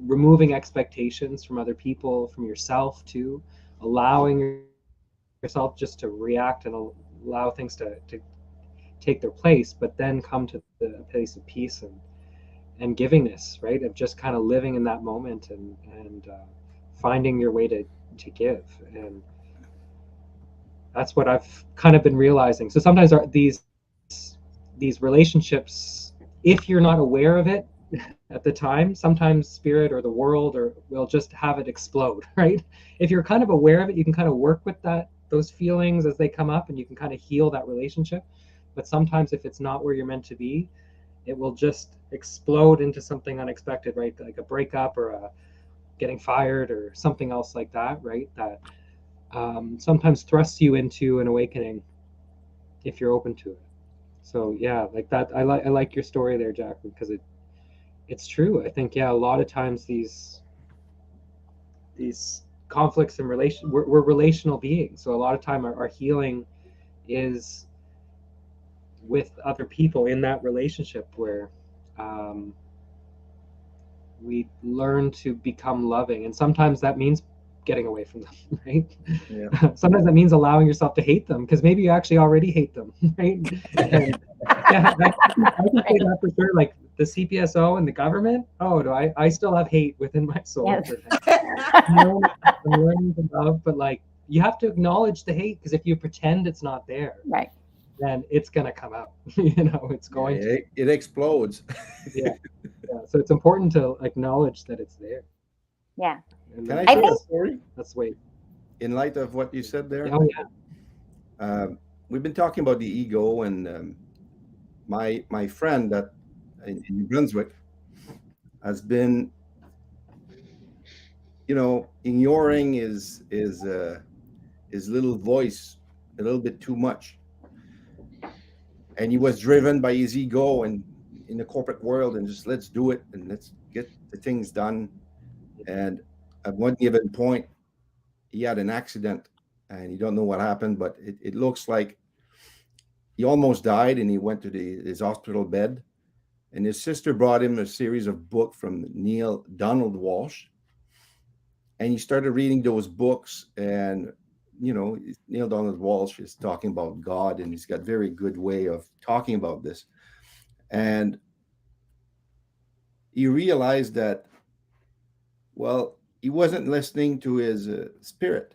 S6: removing expectations from other people, from yourself too, allowing yourself just to react and allow things to take their place, but then come to the place of peace and givingness, right, of just kind of living in that moment and finding your way to give. And that's what I've kind of been realizing. So sometimes these relationships, if you're not aware of it at the time, sometimes spirit or the world will just have it explode, right? If you're kind of aware of it, you can kind of work with those feelings as they come up, and you can kind of heal that relationship. But sometimes if it's not where you're meant to be, it will just explode into something unexpected, right? Like a breakup or a getting fired or something else like that, right? That sometimes thrusts you into an awakening if you're open to it. So yeah, like that. I like your story there, Jack, because it's true. I think, yeah, a lot of times these conflicts in we're relational beings. So a lot of time our healing is with other people in that relationship where we learn to become loving. And sometimes that means getting away from them, right?
S5: Yeah.
S6: Sometimes that means allowing yourself to hate them, because maybe you actually already hate them, right? And, yeah, I can say that for sure. Like the CPSO and the government, I still have hate within my soul.
S1: Yes.
S6: I'm learning to love, but like you have to acknowledge the hate, because if you pretend it's not there,
S1: Right.
S6: then it's gonna come out. It's going to.
S5: It explodes.
S6: Yeah. So it's important to acknowledge that it's there.
S1: Yeah.
S6: And
S5: Can I
S1: I
S5: share
S1: think-
S5: a story
S6: that's the way.
S5: in light of what you said there?
S6: Oh yeah.
S5: We've been talking about the ego, and my friend that in New Brunswick has been, ignoring his little voice a little bit too much, and he was driven by his ego and in the corporate world, and just let's do it and let's get the things done. And at one given point, he had an accident, and you don't know what happened, but it looks like he almost died, and he went to his hospital bed, and his sister brought him a series of books from Neale Donald Walsch, and he started reading those books, and Neil Donald Walsh is talking about God, and he's got very good way of talking about this. And he realized that, well, he wasn't listening to his spirit.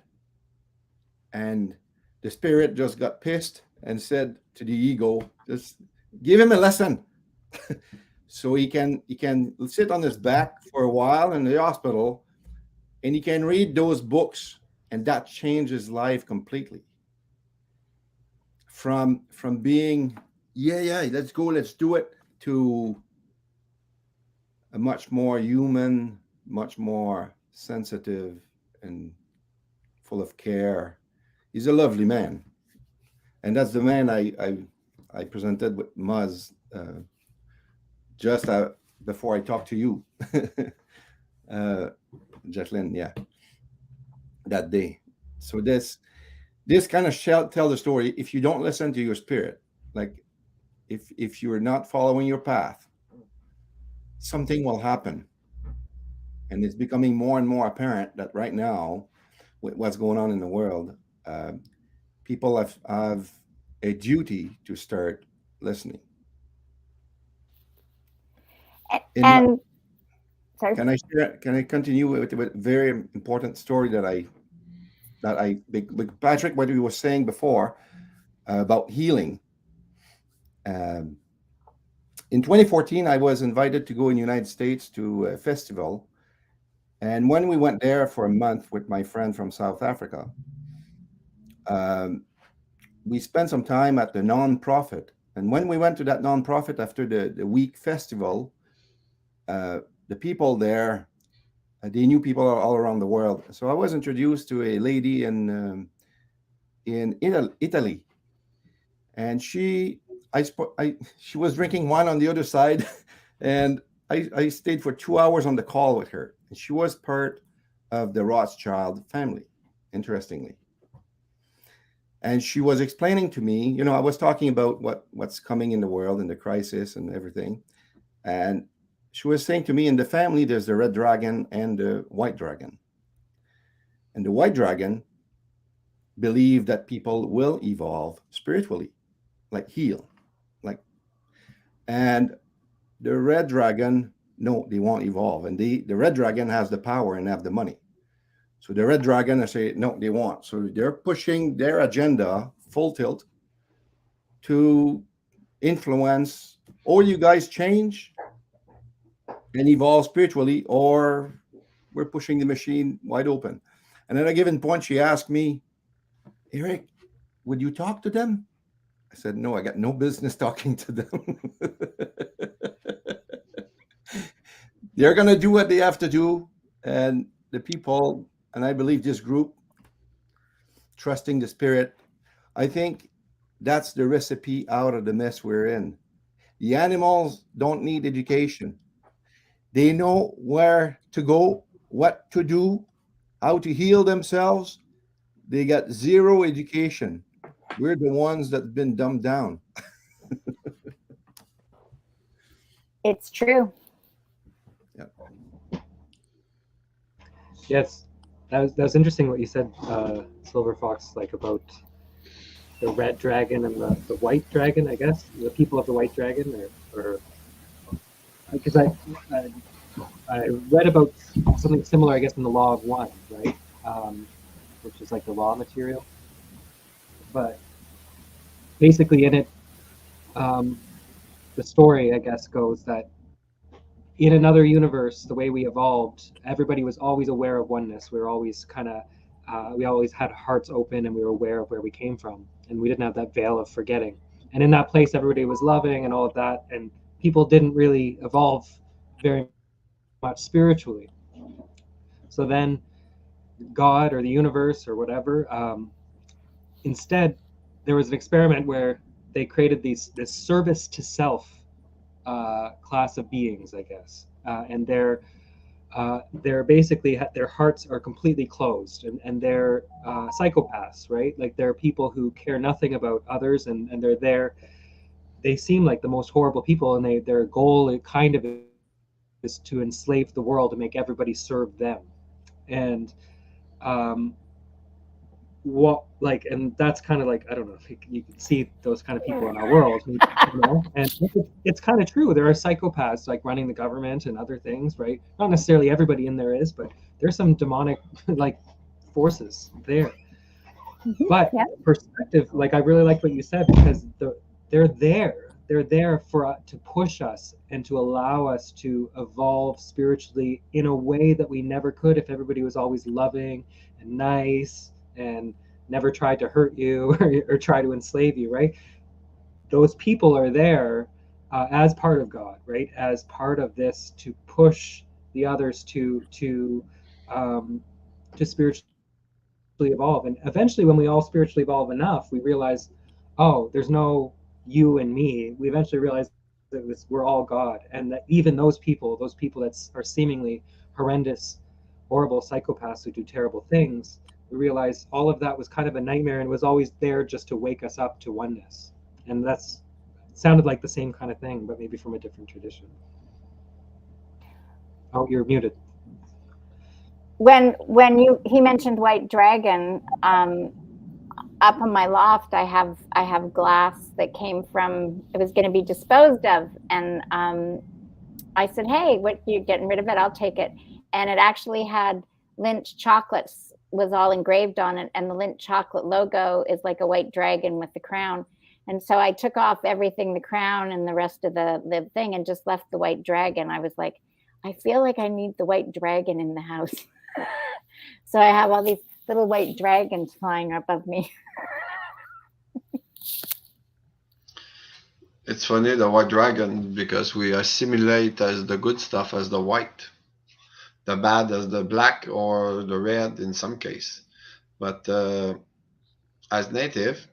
S5: And the spirit just got pissed and said to the ego, just give him a lesson. So he can sit on his back for a while in the hospital, and he can read those books, and that changed his life completely. From being, let's go, let's do it, to a much more human, much more sensitive and full of care. He's a lovely man. And that's the man I presented with Muzz just before I talked to you, Jacqueline, yeah, that day. So this kind of shall tell the story. If you don't listen to your spirit, like if you're not following your path, something will happen. And it's becoming more and more apparent that right now, with what's going on in the world, people have a duty to start listening.
S1: And sorry.
S5: Can I continue with a very important story that Patrick, what we were saying before about healing. In 2014, I was invited to go in the United States to a festival. And when we went there for a month with my friend from South Africa, we spent some time at the nonprofit. And when we went to that nonprofit after the week festival, the people there, they knew people all around the world. So I was introduced to a lady in Italy, and she was drinking wine on the other side, and I stayed for 2 hours on the call with her. And she was part of the Rothschild family, interestingly. And she was explaining to me, I was talking about what's coming in the world and the crisis and everything. And she was saying to me, in the family, there's the red dragon and the white dragon. And the white dragon believe that people will evolve spiritually, like heal. And the red dragon, no, they won't evolve. And the red dragon has the power and have the money. So the red dragon, I say, no, they won't. So they're pushing their agenda full tilt to influence, or you guys change and evolve spiritually, or we're pushing the machine wide open. And at a given point, she asked me, Eric, would you talk to them? I said, no, I got no business talking to them. They're going to do what they have to do. And the people, and I believe this group, trusting the spirit, I think that's the recipe out of the mess we're in. The animals don't need education. They know where to go, what to do, how to heal themselves. They got zero education. We're the ones that've been dumbed down.
S1: It's true.
S6: Yes, that was interesting what you said, Silver Fox, like about the red dragon and the white dragon, I guess, the people of the white dragon, or because I read about something similar, I guess, in the Law of One, right, which is like the raw material. But basically in it, the story, I guess, goes that in another universe, the way we evolved, everybody was always aware of oneness. We were always we always had hearts open, and we were aware of where we came from, and we didn't have that veil of forgetting. And in that place, everybody was loving and all of that, and people didn't really evolve very much spiritually. So then God or the universe or whatever, instead, there was an experiment where they created this service to self class of beings, I guess, and they're basically, their hearts are completely closed, and they're psychopaths, right? Like they're people who care nothing about others, and they're there. They seem like the most horrible people, and their goal kind of is to enslave the world and make everybody serve them. And what, like, and that's kind of like, I don't know if you can see those kind of people in our world, you know, and it's kind of true. There are psychopaths like running the government and other things, right? Not necessarily everybody in there is, but there's some demonic like forces there. But
S1: Yeah.
S6: perspective, like I really like what you said, because they're there for to push us and to allow us to evolve spiritually in a way that we never could if everybody was always loving and nice and never tried to hurt you or try to enslave you, right? Those people are there as part of God, right? As part of this to push the others to spiritually evolve. And eventually, when we all spiritually evolve enough, we realize, oh, there's no you and me. We eventually realize that we're all God, and that even those people that are seemingly horrendous, horrible psychopaths who do terrible things, we realize all of that was kind of a nightmare and was always there just to wake us up to oneness. And that's sounded like the same kind of thing, but maybe from a different tradition. Oh, you're muted.
S1: When he mentioned white dragon, up on my loft, I have glass that came from, it was going to be disposed of, and I said, hey, what, you getting rid of it? I'll take it. And it actually had Lindt chocolates was all engraved on it, and the Lindt chocolate logo is like a white dragon with the crown. And so I took off everything, the crown and the rest of the thing, and just left the white dragon. I was like, I feel like I need the white dragon in the house. So I have all these little white dragons flying above me.
S7: It's funny, the white dragon, because we assimilate as the good stuff as the white, the bad as the black or the red in some case. But as native,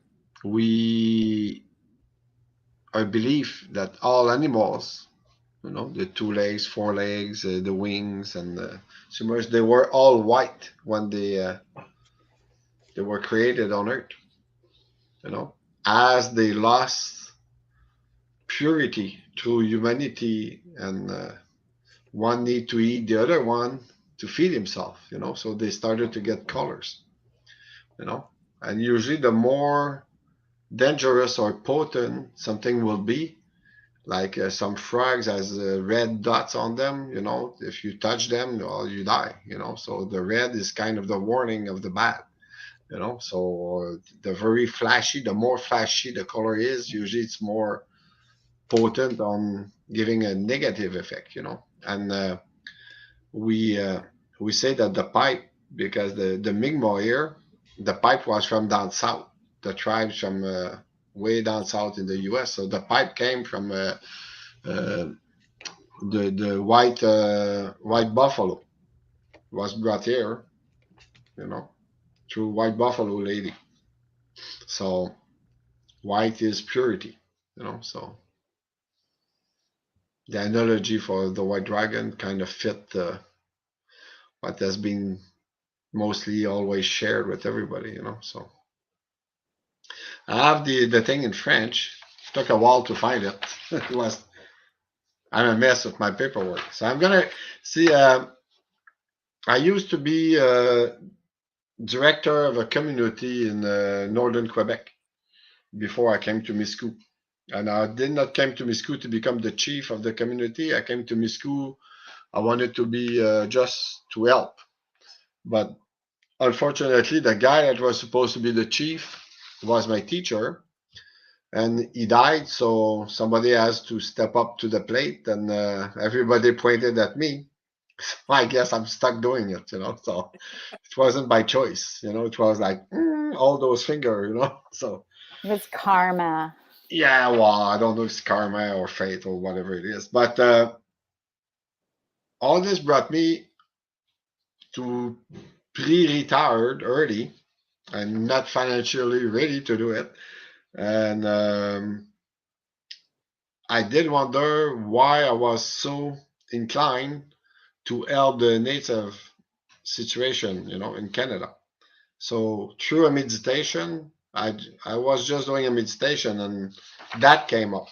S7: we are belief that all animals, you know, the 2 legs, 4 legs, the wings, and the swimmers, they were all white when they were created on Earth. You know, as they lost purity through humanity, and one need to eat the other one to feed himself, you know, so they started to get colors, you know, and usually the more dangerous or potent something will be, like some frogs has red dots on them, you know, if you touch them, well, you die, you know, so the red is kind of the warning of the bad, you know, so the very flashy, the more flashy the color is, usually it's more potent on giving a negative effect, you know. And we say that the pipe, because the Mi'kmaq here, the pipe was from down south, the tribes from way down south in the US. So the pipe came from the white buffalo was brought here, you know, through white buffalo lady. So white is purity, you know, so the analogy for the white dragon kind of fit what has been mostly always shared with everybody, you know. So I have the thing in French. It took a while to find it. I'm a mess with my paperwork. So I'm gonna see. I used to be director of a community in northern Quebec before I came to Miscou. And I did not come to Miscou to become the chief of the community. I came to Miscou. I wanted to be just to help. But unfortunately, the guy that was supposed to be the chief was my teacher. And he died, so somebody has to step up to the plate, and everybody pointed at me. So I guess I'm stuck doing it, you know. So it wasn't by choice, you know. It was like all those fingers, you know. So
S1: It was karma.
S7: yeah, well, I don't know if it's karma or fate or whatever it is, but all this brought me to pre-retired early and not financially ready to do it. And I did wonder why I was so inclined to help the native situation, you know, in Canada. So through a meditation, I was just doing a meditation, and that came up.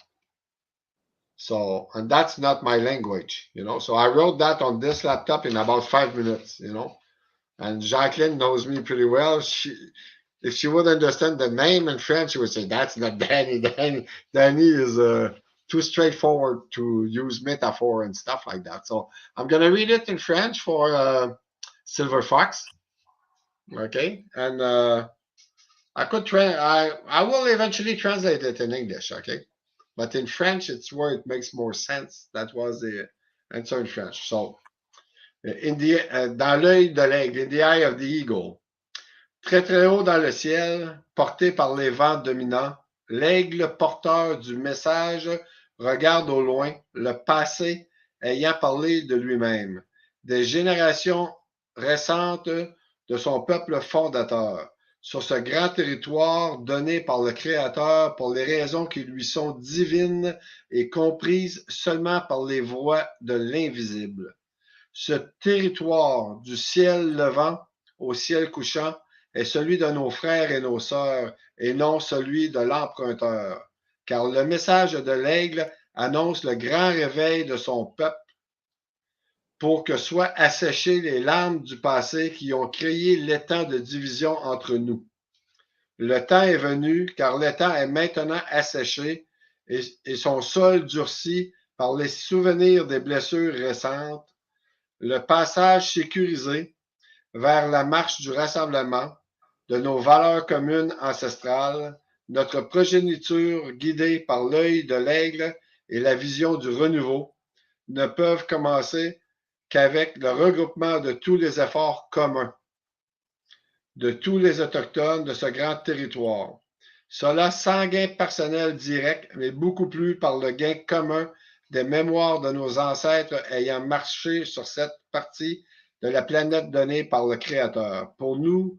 S7: So, and that's not my language, you know. So I wrote that on this laptop in about 5 minutes, you know. And Jacqueline knows me pretty well. if she would understand the name in French, she would say, that's not Danny. Danny is too straightforward to use metaphor and stuff like that. So I'm going to read it in French for Silver Fox. Okay. And I will eventually translate it in English. Okay. But in French, it's where it makes more sense. That was the answer in French. So, dans l'œil de l'aigle, in the eye of the eagle, très très haut dans le ciel, porté par les vents dominants, l'aigle porteur du message regarde au loin le passé ayant parlé de lui-même, des générations récentes de son peuple fondateur, sur ce grand territoire donné par le Créateur pour les raisons qui lui sont divines et comprises seulement par les voies de l'invisible. Ce territoire du ciel levant au ciel couchant est celui de nos frères et nos sœurs et non celui de l'emprunteur, car le message de l'aigle annonce le grand réveil de son peuple pour que soient asséchées les larmes du passé qui ont créé l'étang de division entre nous. Le temps est venu, car l'étang est maintenant asséché et son sol durci par les souvenirs des blessures récentes, le passage sécurisé vers la marche du rassemblement de nos valeurs communes ancestrales, notre progéniture guidée par l'œil de l'aigle et la vision du renouveau, ne peuvent commencer qu'avec le regroupement de tous les efforts communs de tous les autochtones de ce grand territoire. Cela sans gain personnel direct, mais beaucoup plus par le gain commun des mémoires de nos ancêtres ayant marché sur cette partie de la planète donnée par le Créateur, pour nous,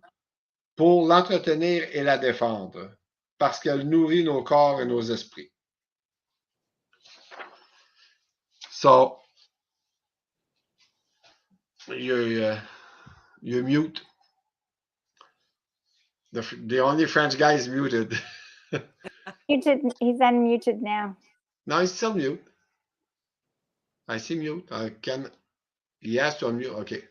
S7: pour l'entretenir et la défendre, parce qu'elle nourrit nos corps et nos esprits. So, you're mute. The only French guy is muted.
S1: Muted. He's unmuted now.
S7: No, he's still mute. I see mute. He has to unmute. Okay.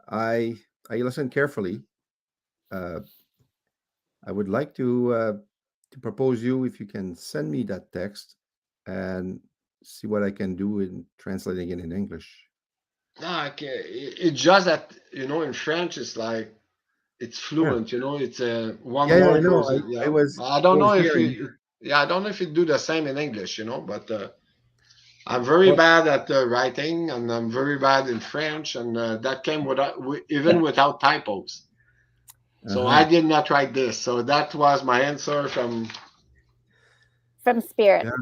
S5: I listened carefully. I would like to propose you if you can send me that text and see what I can do in translating it in English.
S7: No, okay. It's just that, in French, it's like, it's fluent, it's one
S5: Yeah,
S7: word.
S5: I know.
S7: Goes,
S5: I
S7: don't know
S5: was
S7: if
S5: hearing.
S7: I don't know if it do the same in English, but I'm very bad at writing, and I'm very bad in French, and that came without typos. So I did not write this. So that was my answer from
S1: Spirit.
S5: Yeah.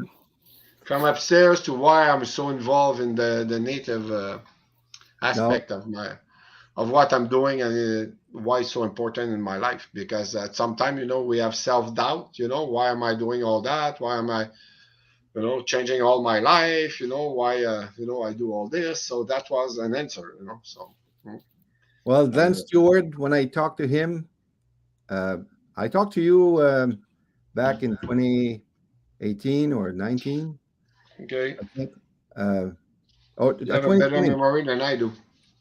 S7: From upstairs to why I'm so involved in the native aspect of what I'm doing and why it's so important in my life. Because at some time, we have self-doubt, why am I doing all that? Why am I, changing all my life? Why, I do all this. So that was an answer, so.
S5: Well, Glenn Stewart, when I talked to him, I talked to you back in 2018 or 19.
S7: Okay.
S5: I think.
S7: You have a better memory than I do.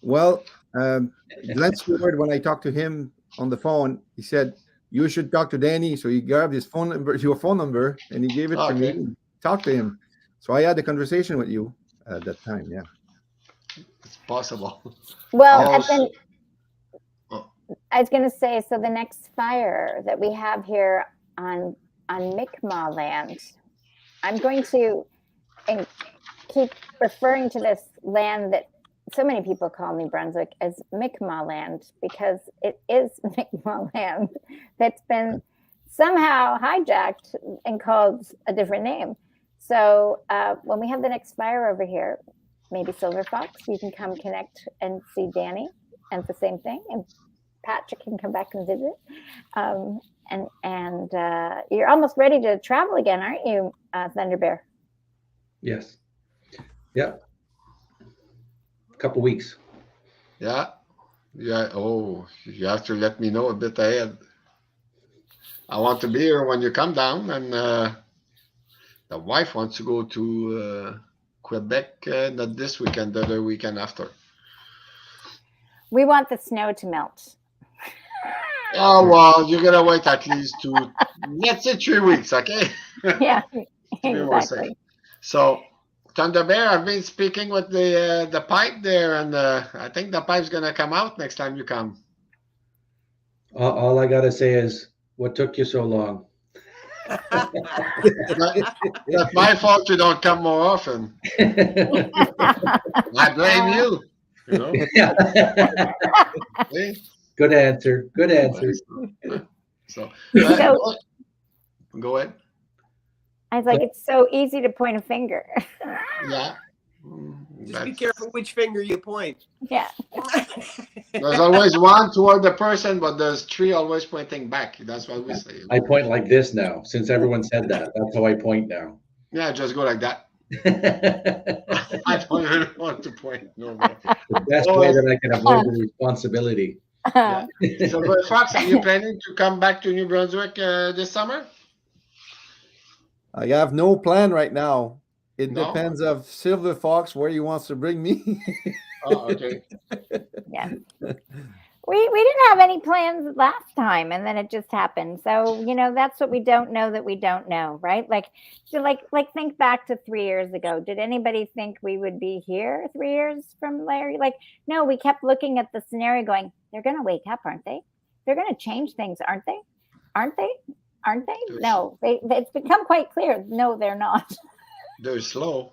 S5: Well, Glenn Stewart, when I talked to him on the phone, he said, you should talk to Danny. So he grabbed his phone number, your phone number, and he gave it to me. Talk to him. So I had a conversation with you at that time. Yeah.
S7: It's possible.
S1: Well, and then I was going to say, so the next fire that we have here on Mi'kmaq land, I'm going to keep referring to this land that so many people call New Brunswick as Mi'kmaq land, because it is Mi'kmaq land that's been somehow hijacked and called a different name. So when we have the next fire over here, maybe Silver Fox, you can come connect and see Danny, and the same thing, and Patrick can come back and visit. And you're almost ready to travel again, aren't you, Thunder Bear?
S2: Yes. Yep. Couple weeks.
S7: Yeah. Oh, you have to let me know a bit ahead. I want to be here when you come down, and the wife wants to go to Quebec, not this weekend, the other weekend after.
S1: We want the snow to melt.
S7: Oh, well, you're gonna wait at least let's say 3 weeks, okay?
S1: Yeah,
S7: To be more safe.
S1: exactly.
S7: So, Thunder Bear, I've been speaking with the pipe there, and I think the pipe's gonna come out next time you come.
S2: All I gotta say is, what took you so long?
S7: That's my fault you don't come more often. I blame you. You know? See?
S2: Good answer. Good answer.
S7: So,
S1: So-
S7: go ahead.
S1: I was like, it's so easy to point a finger.
S7: Yeah.
S3: Just be careful which finger you point.
S1: Yeah.
S7: There's always one toward the person, but there's 3 always pointing back. That's what we say.
S2: I point like this now, since everyone said that. That's how I point now.
S7: Yeah, just go like that.
S2: The
S7: I don't really want to point. No more.
S2: best way that I can avoid the responsibility.
S7: Yeah. So, but Fox, are you planning to come back to New Brunswick this summer?
S5: I have no plan right now. It
S7: No?
S5: depends of Silver Fox where he wants to bring me.
S7: Oh, okay.
S1: Yeah. We didn't have any plans last time, and then it just happened. So that's what we don't know that we don't know, right? Like think back to 3 years ago. Did anybody think we would be here 3 years from Larry? Like, no, we kept looking at the scenario, going, "They're going to wake up, aren't they? They're going to change things, aren't they? Aren't they? Aren't they? No, it's become quite clear. No, they're not."
S7: They're slow.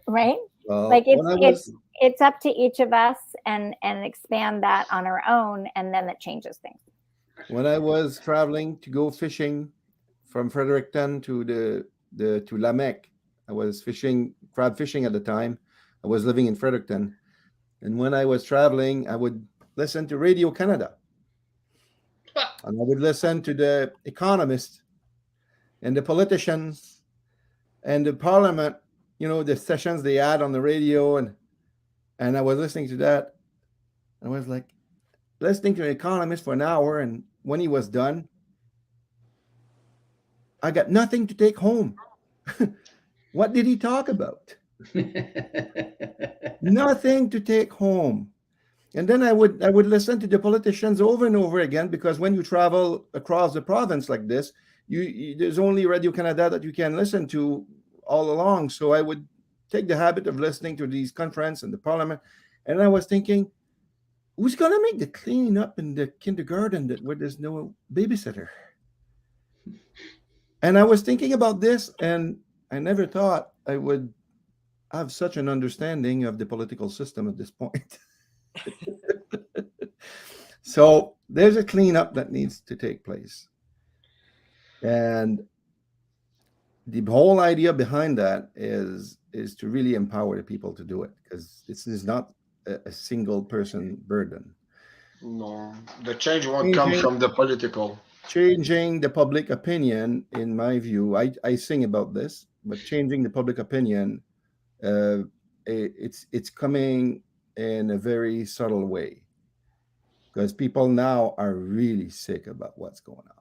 S1: Right?
S5: Well,
S1: Like
S5: when I was-
S1: it's up to each of us and expand that on our own, and then that changes things.
S5: when I was traveling to go fishing from Fredericton to to Lamec, I was crab fishing at the time. I was living in Fredericton, and when I was traveling, I would listen to Radio Canada, and I would listen to the economists and the politicians and the parliament. The sessions they had on the radio, and I was listening to that. I was like listening to an economist for an hour, and when he was done, I got nothing to take home. What did he talk about? Nothing to take home. And then I would listen to the politicians over and over again, because when you travel across the province like this, there's only Radio Canada that you can listen to all along. So I would take the habit of listening to these conferences and the parliament, and I was thinking, who's gonna make the cleaning up in the kindergarten where there's no babysitter? And I was thinking about this, and I never thought I would have such an understanding of the political system at this point. So there's a cleanup that needs to take place. And the whole idea behind that is to really empower the people to do it, because this is not a single person burden.
S7: No, the change won't come from the political.
S5: Changing the public opinion, in my view, I sing about this, but changing the public opinion, it's coming in a very subtle way, because people now are really sick about what's going on.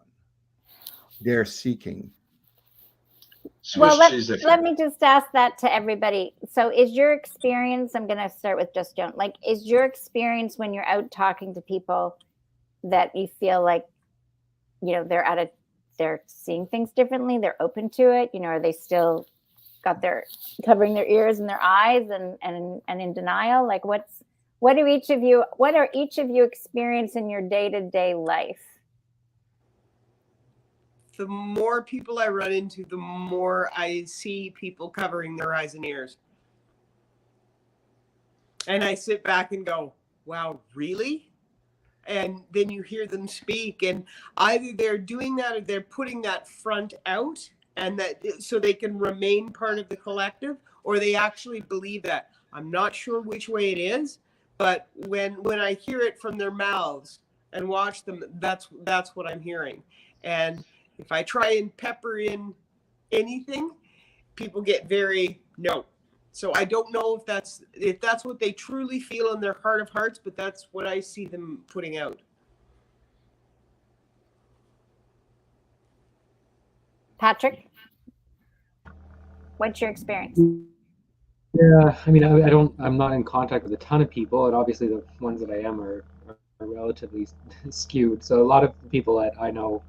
S5: They're seeking.
S1: Well,
S7: Swiss cheese
S1: let me just ask that to everybody. So is your experience, I'm going to start with just Joan, like, is your experience when you're out talking to people that you feel like, they're seeing things differently, they're open to it, are they still got their covering their ears and their eyes and in denial? Like, what are each of you experience in your day-to-day life?
S3: The more people I run into, the more I see people covering their eyes and ears. And I sit back and go, wow, really? And then you hear them speak, and either they're doing that or they're putting that front out, and that so they can remain part of the collective, or they actually believe that. I'm not sure which way it is, but when I hear it from their mouths and watch them, that's what I'm hearing. And if I try and pepper in anything, people get very no. So I don't know if that's what they truly feel in their heart of hearts, but that's what I see them putting out.
S1: Patrick, what's your experience?
S6: Yeah, I mean, I'm not in contact with a ton of people, and obviously the ones that I am are relatively skewed. So a lot of people that I know,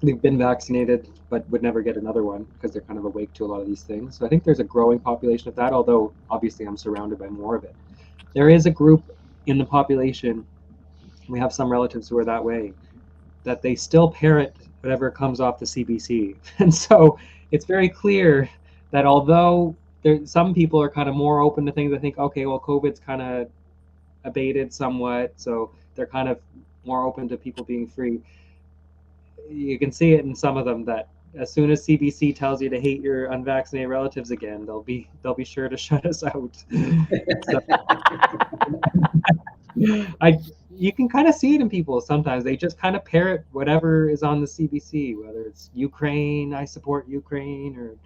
S6: they've been vaccinated but would never get another one because they're kind of awake to a lot of these things. So I think there's a growing population of that, although obviously I'm surrounded by more of it. There is a group in the population, we have some relatives who are that way, that they still parrot whatever comes off the CBC. And so it's very clear that although some people are kind of more open to things, I think, okay, well, COVID's kind of abated somewhat, so they're kind of more open to people being free. You can see it in some of them that as soon as CBC tells you to hate your unvaccinated relatives again, they'll be sure to shut us out. So, you can kind of see it in people sometimes. They just kind of parrot whatever is on the CBC, whether it's Ukraine, I support Ukraine, or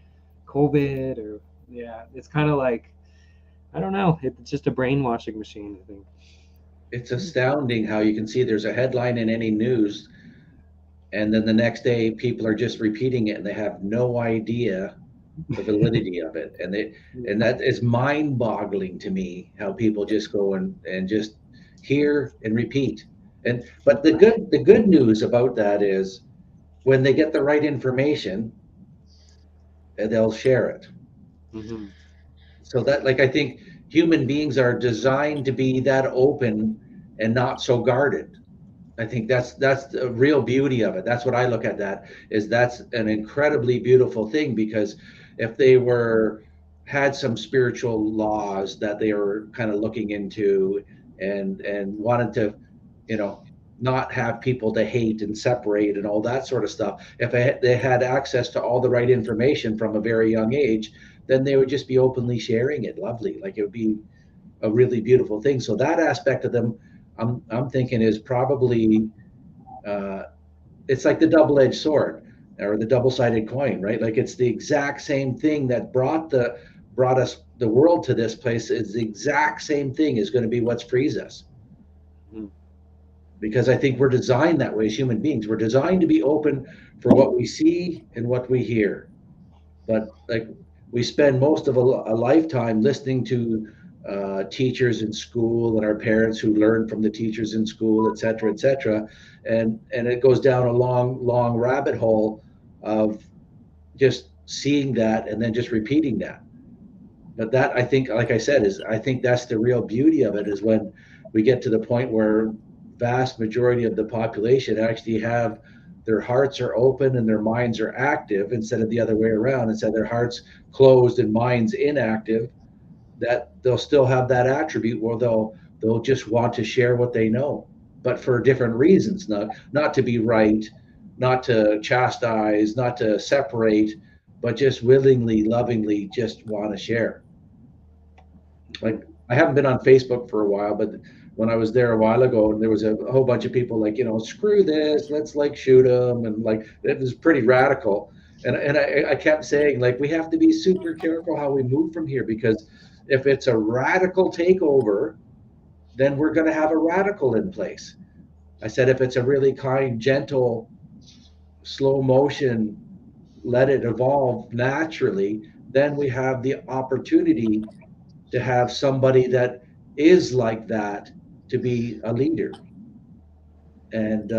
S6: COVID, or yeah, it's kind of like, I don't know, it's just a brainwashing machine, I think.
S2: It's astounding how you can see there's a headline in any news, and then the next day people are just repeating it and they have no idea the validity of it. And that is mind-boggling to me, how people just go and just hear and repeat. But the good news about that is when they get the right information, they'll share it.
S6: Mm-hmm.
S2: So that, like, I think human beings are designed to be that open and not so guarded. I think that's the real beauty of it. That's what I look at. That's an incredibly beautiful thing, because if they had some spiritual laws that they were kind of looking into and wanted to, not have people to hate and separate and all that sort of stuff, if they had access to all the right information from a very young age, then they would just be openly sharing it. Lovely. Like, it would be a really beautiful thing. So that aspect of them, I'm thinking, is probably it's like the double-edged sword or the double-sided coin, right? Like, it's the exact same thing that brought us the world to this place. Is the exact same thing is going to be what frees us.
S6: Mm-hmm.
S2: Because I think we're designed that way as human beings. We're designed to be open for what we see and what we hear. But like, we spend most of a lifetime listening to teachers in school and our parents who learned from the teachers in school, et cetera, and it goes down a long rabbit hole of just seeing that and then just repeating that. But that, I think, like I said, I think that's the real beauty of it, is when we get to the point where vast majority of the population actually have their hearts are open and their minds are active, instead of the other way around. Instead, their hearts closed and minds inactive, that they'll still have that attribute where they'll just want to share what they know, but for different reasons, not to be right, not to chastise, not to separate, but just willingly, lovingly just want to share. Like, I haven't been on Facebook for a while, but when I was there a while ago, and there was a whole bunch of people like, screw this, let's like shoot them, and like, it was pretty radical. And I kept saying, like, we have to be super careful how we move from here, because if it's a radical takeover, then we're going to have a radical in place. I said, if it's a really kind, gentle, slow motion, let it evolve naturally, then we have the opportunity to have somebody that is like that to be a leader. And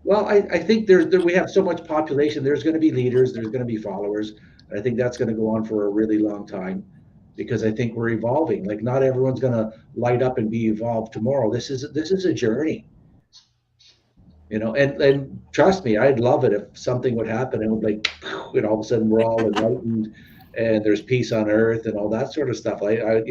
S2: well, I think we have so much population. There's going to be leaders. There's going to be followers. I think that's going to go on for a really long time, because I think we're evolving. Like, not everyone's going to light up and be evolved tomorrow. This is a journey, and trust me, I'd love it if something would happen and it would, like, and all of a sudden we're all enlightened and there's peace on earth and all that sort of stuff.
S1: I'm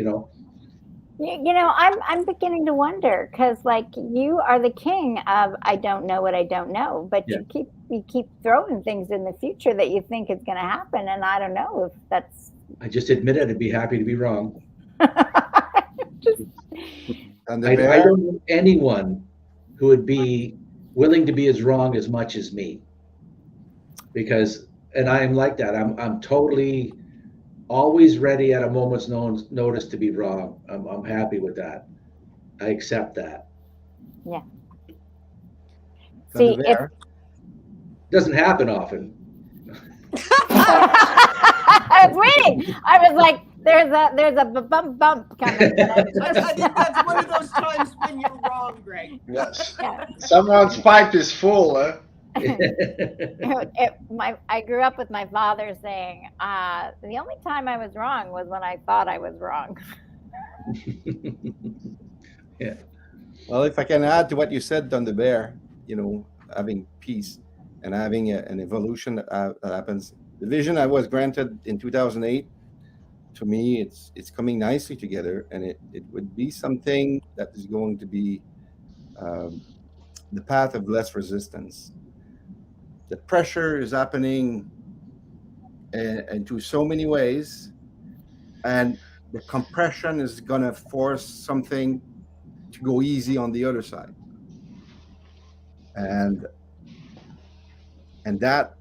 S1: beginning to wonder, because like, you are the king of I don't know what I don't know, but
S2: Yeah.
S1: you keep throwing things in the future that you think is going to happen, and I don't know if that's.
S2: I just admitted I'd be happy to be wrong.
S5: And
S2: I don't know anyone who would be willing to be as wrong as much as me, and I am like that. I'm totally always ready at a moment's notice to be wrong. I'm happy with that. I accept that.
S1: Yeah. See, it
S2: Doesn't happen often.
S1: I was waiting. I was like, there's a bump coming.
S3: I think that's one of those times when you're wrong, Greg.
S7: Yes.
S1: Yeah.
S7: Someone's pipe is full, huh?
S1: I grew up with my father saying, the only time I was wrong was when I thought I was wrong.
S5: Well, if I can add to what you said, Thunder Bear, having peace and having an evolution that happens. The vision I was granted in 2008, to me, it's coming nicely together, and it would be something that is going to be the path of less resistance. The pressure is happening into so many ways, and the compression is going to force something to go easy on the other side. And that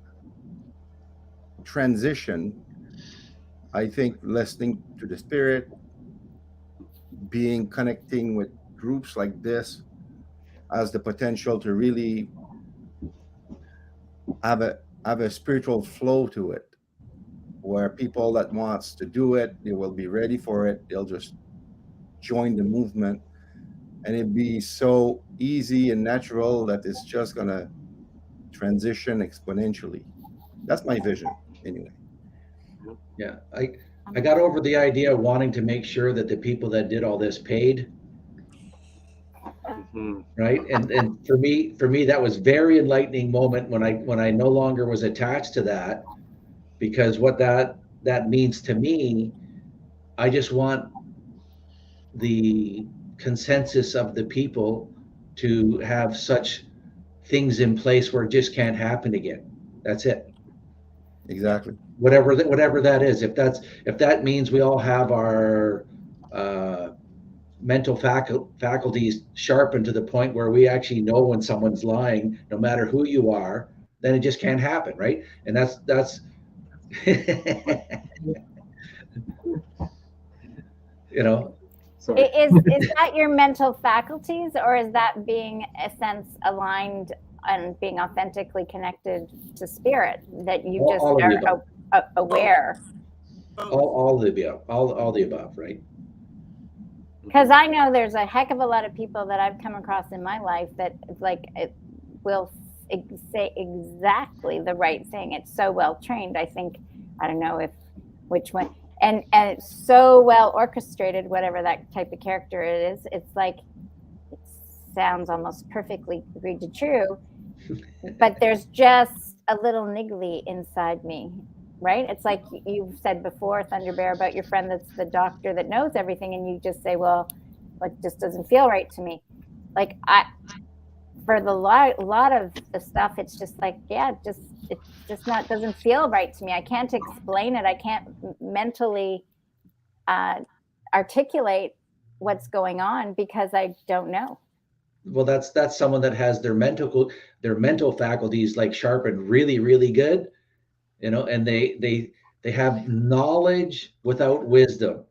S5: transition, I think, listening to the spirit, connecting with groups like this, has the potential to really have a spiritual flow to it, where people that wants to do it, they will be ready for it. They'll just join the movement, and it'd be so easy and natural that it's just gonna transition exponentially. That's my vision, anyway.
S2: Yeah, I got over the idea of wanting to make sure that the people that did all this paid, right? And for me, that was very enlightening moment when I no longer was attached to that, because what that means to me, I just want the consensus of the people to have such things in place where it just can't happen again. That's it.
S5: Exactly.
S2: Whatever that is, if that means we all have our mental faculties sharpened to the point where we actually know when someone's lying, no matter who you are, then it just can't happen, right? And that's
S6: Sorry.
S1: Is that your mental faculties, or is that being a sense aligned and being authentically connected to spirit, that you just
S2: all of the
S1: are aware?
S2: all the above, right?
S1: Because I know there's a heck of a lot of people that I've come across in my life that it will say exactly the right thing. It's so well trained. I don't know which one. And it's so well orchestrated, whatever that type of character it is. It's like, it sounds almost perfectly agreed to true, but there's just a little niggly inside me, right? It's like you've said before, Thunder Bear, about your friend that's the doctor that knows everything, and you just say, well, like, just doesn't feel right to me. Like, for the lot of the stuff, it's just like, yeah, it's just doesn't feel right to me. I can't explain it. I can't mentally articulate what's going on because I don't know.
S2: Well, that's someone that has their mental faculties like sharpened really, really good, and they have knowledge without wisdom,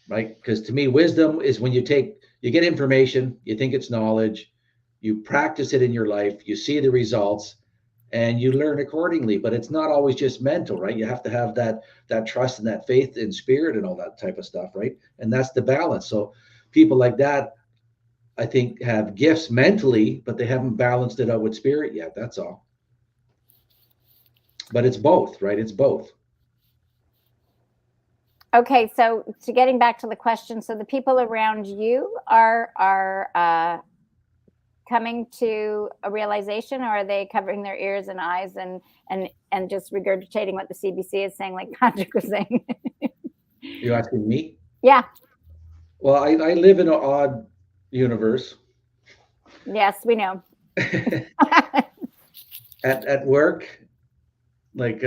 S2: right? Because to me, wisdom is when you get information, you think it's knowledge, you practice it in your life, you see the results, and you learn accordingly. But it's not always just mental, right? You have to have that trust and that faith in spirit and all that type of stuff, right? And that's the balance. So people like that, I think, have gifts mentally, but they haven't balanced it out with spirit yet. That's all. But it's both, right? It's both.
S1: Okay, so to getting back to the question, so the people around you are coming to a realization, or are they covering their ears and eyes and just regurgitating what the CBC is saying, like Patrick was saying?
S2: You asking me?
S1: Yeah.
S2: Well, I live in an odd universe.
S1: Yes, we know.
S2: At work, like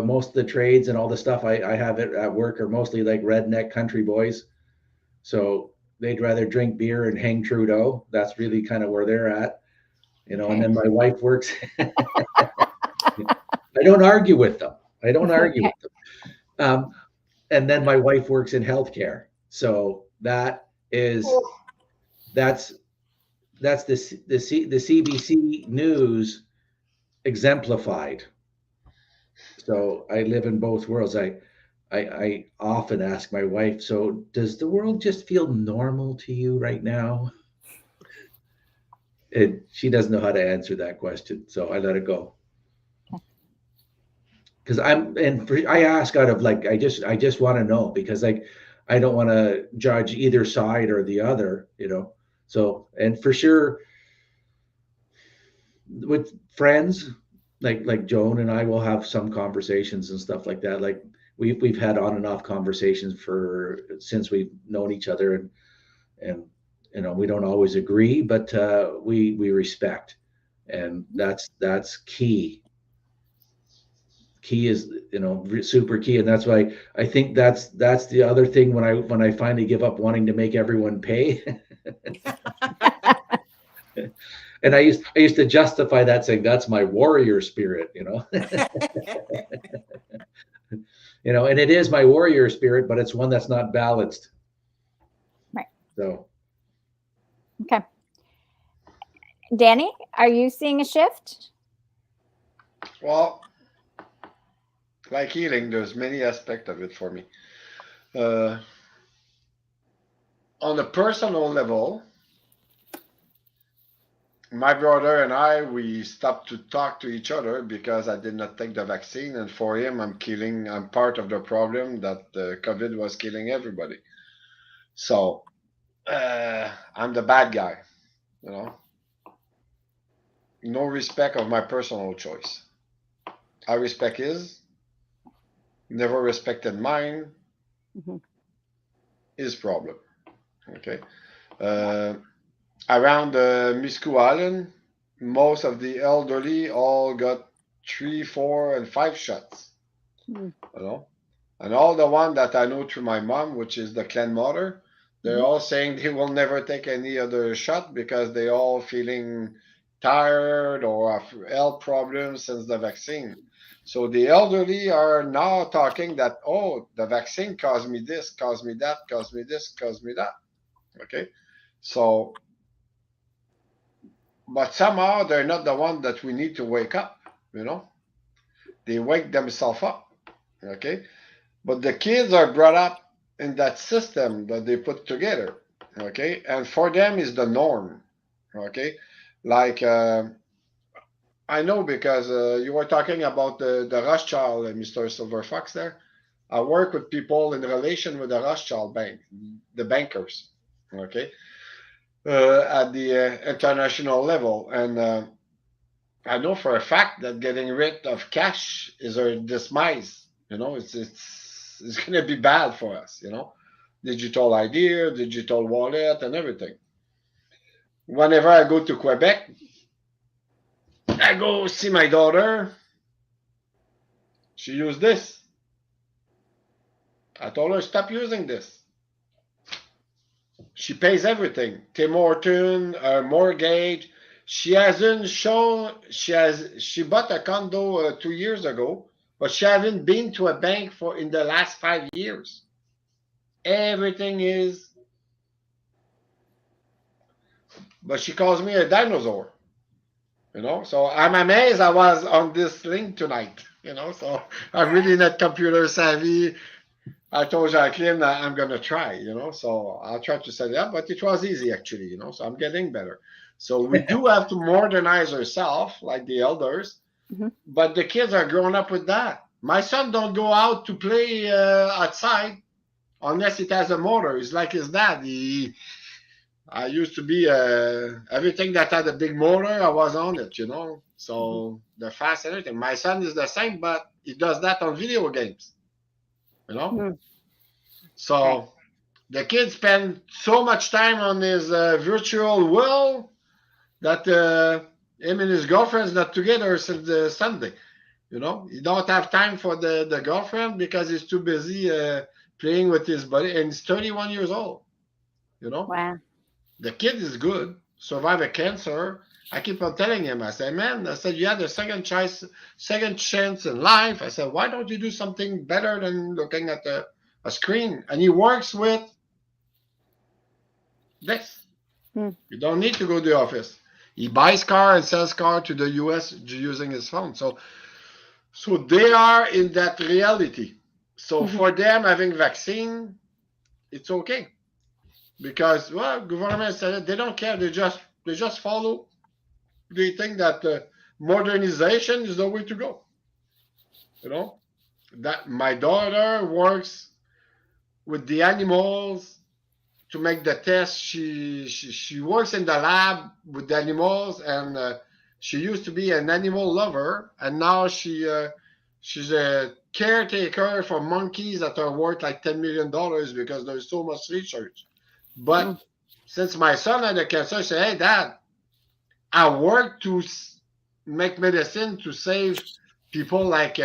S2: most of the trades and all the stuff I have at work are mostly like redneck country boys. So they'd rather drink beer and hang Trudeau. That's really kind of where they're at, And then my wife works. I don't argue with them. With them. And then my wife works in healthcare. So that's the CBC News exemplified. So I live in both worlds. I often ask my wife, so does the world just feel normal to you right now? And she doesn't know how to answer that question, so I let it go. Because I ask out of like I just want to know, because like I don't want to judge either side or the other, you know. So, and for sure with friends, like Joan and I will have some conversations and stuff like that. Like we've had on and off conversations for since we've known each other, and you know, we don't always agree, but we respect, and that's key. Key is, you know, super key, and that's why I think that's the other thing when I finally give up wanting to make everyone pay. And I used to justify that saying that's my warrior spirit, you know. You know, and it is my warrior spirit, but it's one that's not balanced.
S1: Right.
S2: So
S1: Okay. Danny, are you seeing a shift?
S7: Well, like healing, there's many aspects of it for me. On a personal level, my brother and I, we stopped to talk to each other because I did not take the vaccine, and for him, I'm part of the problem that the COVID was killing everybody. So I'm the bad guy, you know. No respect of my personal choice. I respect his, never respected mine. His problem. Okay. Around Miscou Island, most of the elderly all got 3, 4, and 5 shots. You know, and all the one that I know through my mom, which is the clan mother, they're all saying they will never take any other shot because they all feeling tired or have health problems since the vaccine. So the elderly are now talking that, oh, the vaccine caused me this, caused me that, caused me this, caused me that. Okay. So, but somehow they're not the one that we need to wake up, you know. They wake themselves up. Okay. But the kids are brought up in that system that they put together. Okay. And for them is the norm. Okay. Like, I know because you were talking about the Rothschild, Mr. Silver Fox there. I work with people in relation with the Rothschild Bank, the bankers, okay, at the international level. And I know for a fact that getting rid of cash is a demise. You know, it's going to be bad for us, you know. Digital ID, digital wallet, and everything. Whenever I go to Quebec, I go see my daughter. She used this. I told her, stop using this. She pays everything. Tim Horton, mortgage. She hasn't shown, she bought a condo 2 years ago, but she hasn't been to a bank in the last 5 years. Everything is, but she calls me a dinosaur. You know, so I'm amazed I was on this link tonight, you know, so I'm really not computer savvy. I told Jacqueline I'm going to try, you know, so I'll try to set it up, but it was easy actually, you know, so I'm getting better. So we do have to modernize ourselves like the elders, but the kids are growing up with that. My son don't go out to play outside unless it has a motor. It's like his dad. I used to be everything that had a big motor, I was on it, you know. So the fast and everything. My son is the same, but he does that on video games, you know. So the kids spend so much time on his virtual world that him and his girlfriend's not together since Sunday. You know, he don't have time for the girlfriend because he's too busy playing with his buddy, and he's 31 years old. You know.
S1: Wow.
S7: The kid is good, survived a cancer. I keep on telling him, I said, man, I said, you had a second chance in life. I said, why don't you do something better than looking at a screen? And he works with this. You don't need to go to the office. He buys car and sells car to the US using his phone. So they are in that reality. So
S1: Mhm.
S7: for them having vaccine, it's okay because well, government said it, they don't care. They just follow. They think that modernization is the way to go. You know that my daughter works with the animals to make the test. She works in the lab with the animals, and she used to be an animal lover, and now she's a caretaker for monkeys that are worth like $10 million because there's so much research. But since my son had a cancer, I said, "Hey, Dad, I work to make medicine to save people like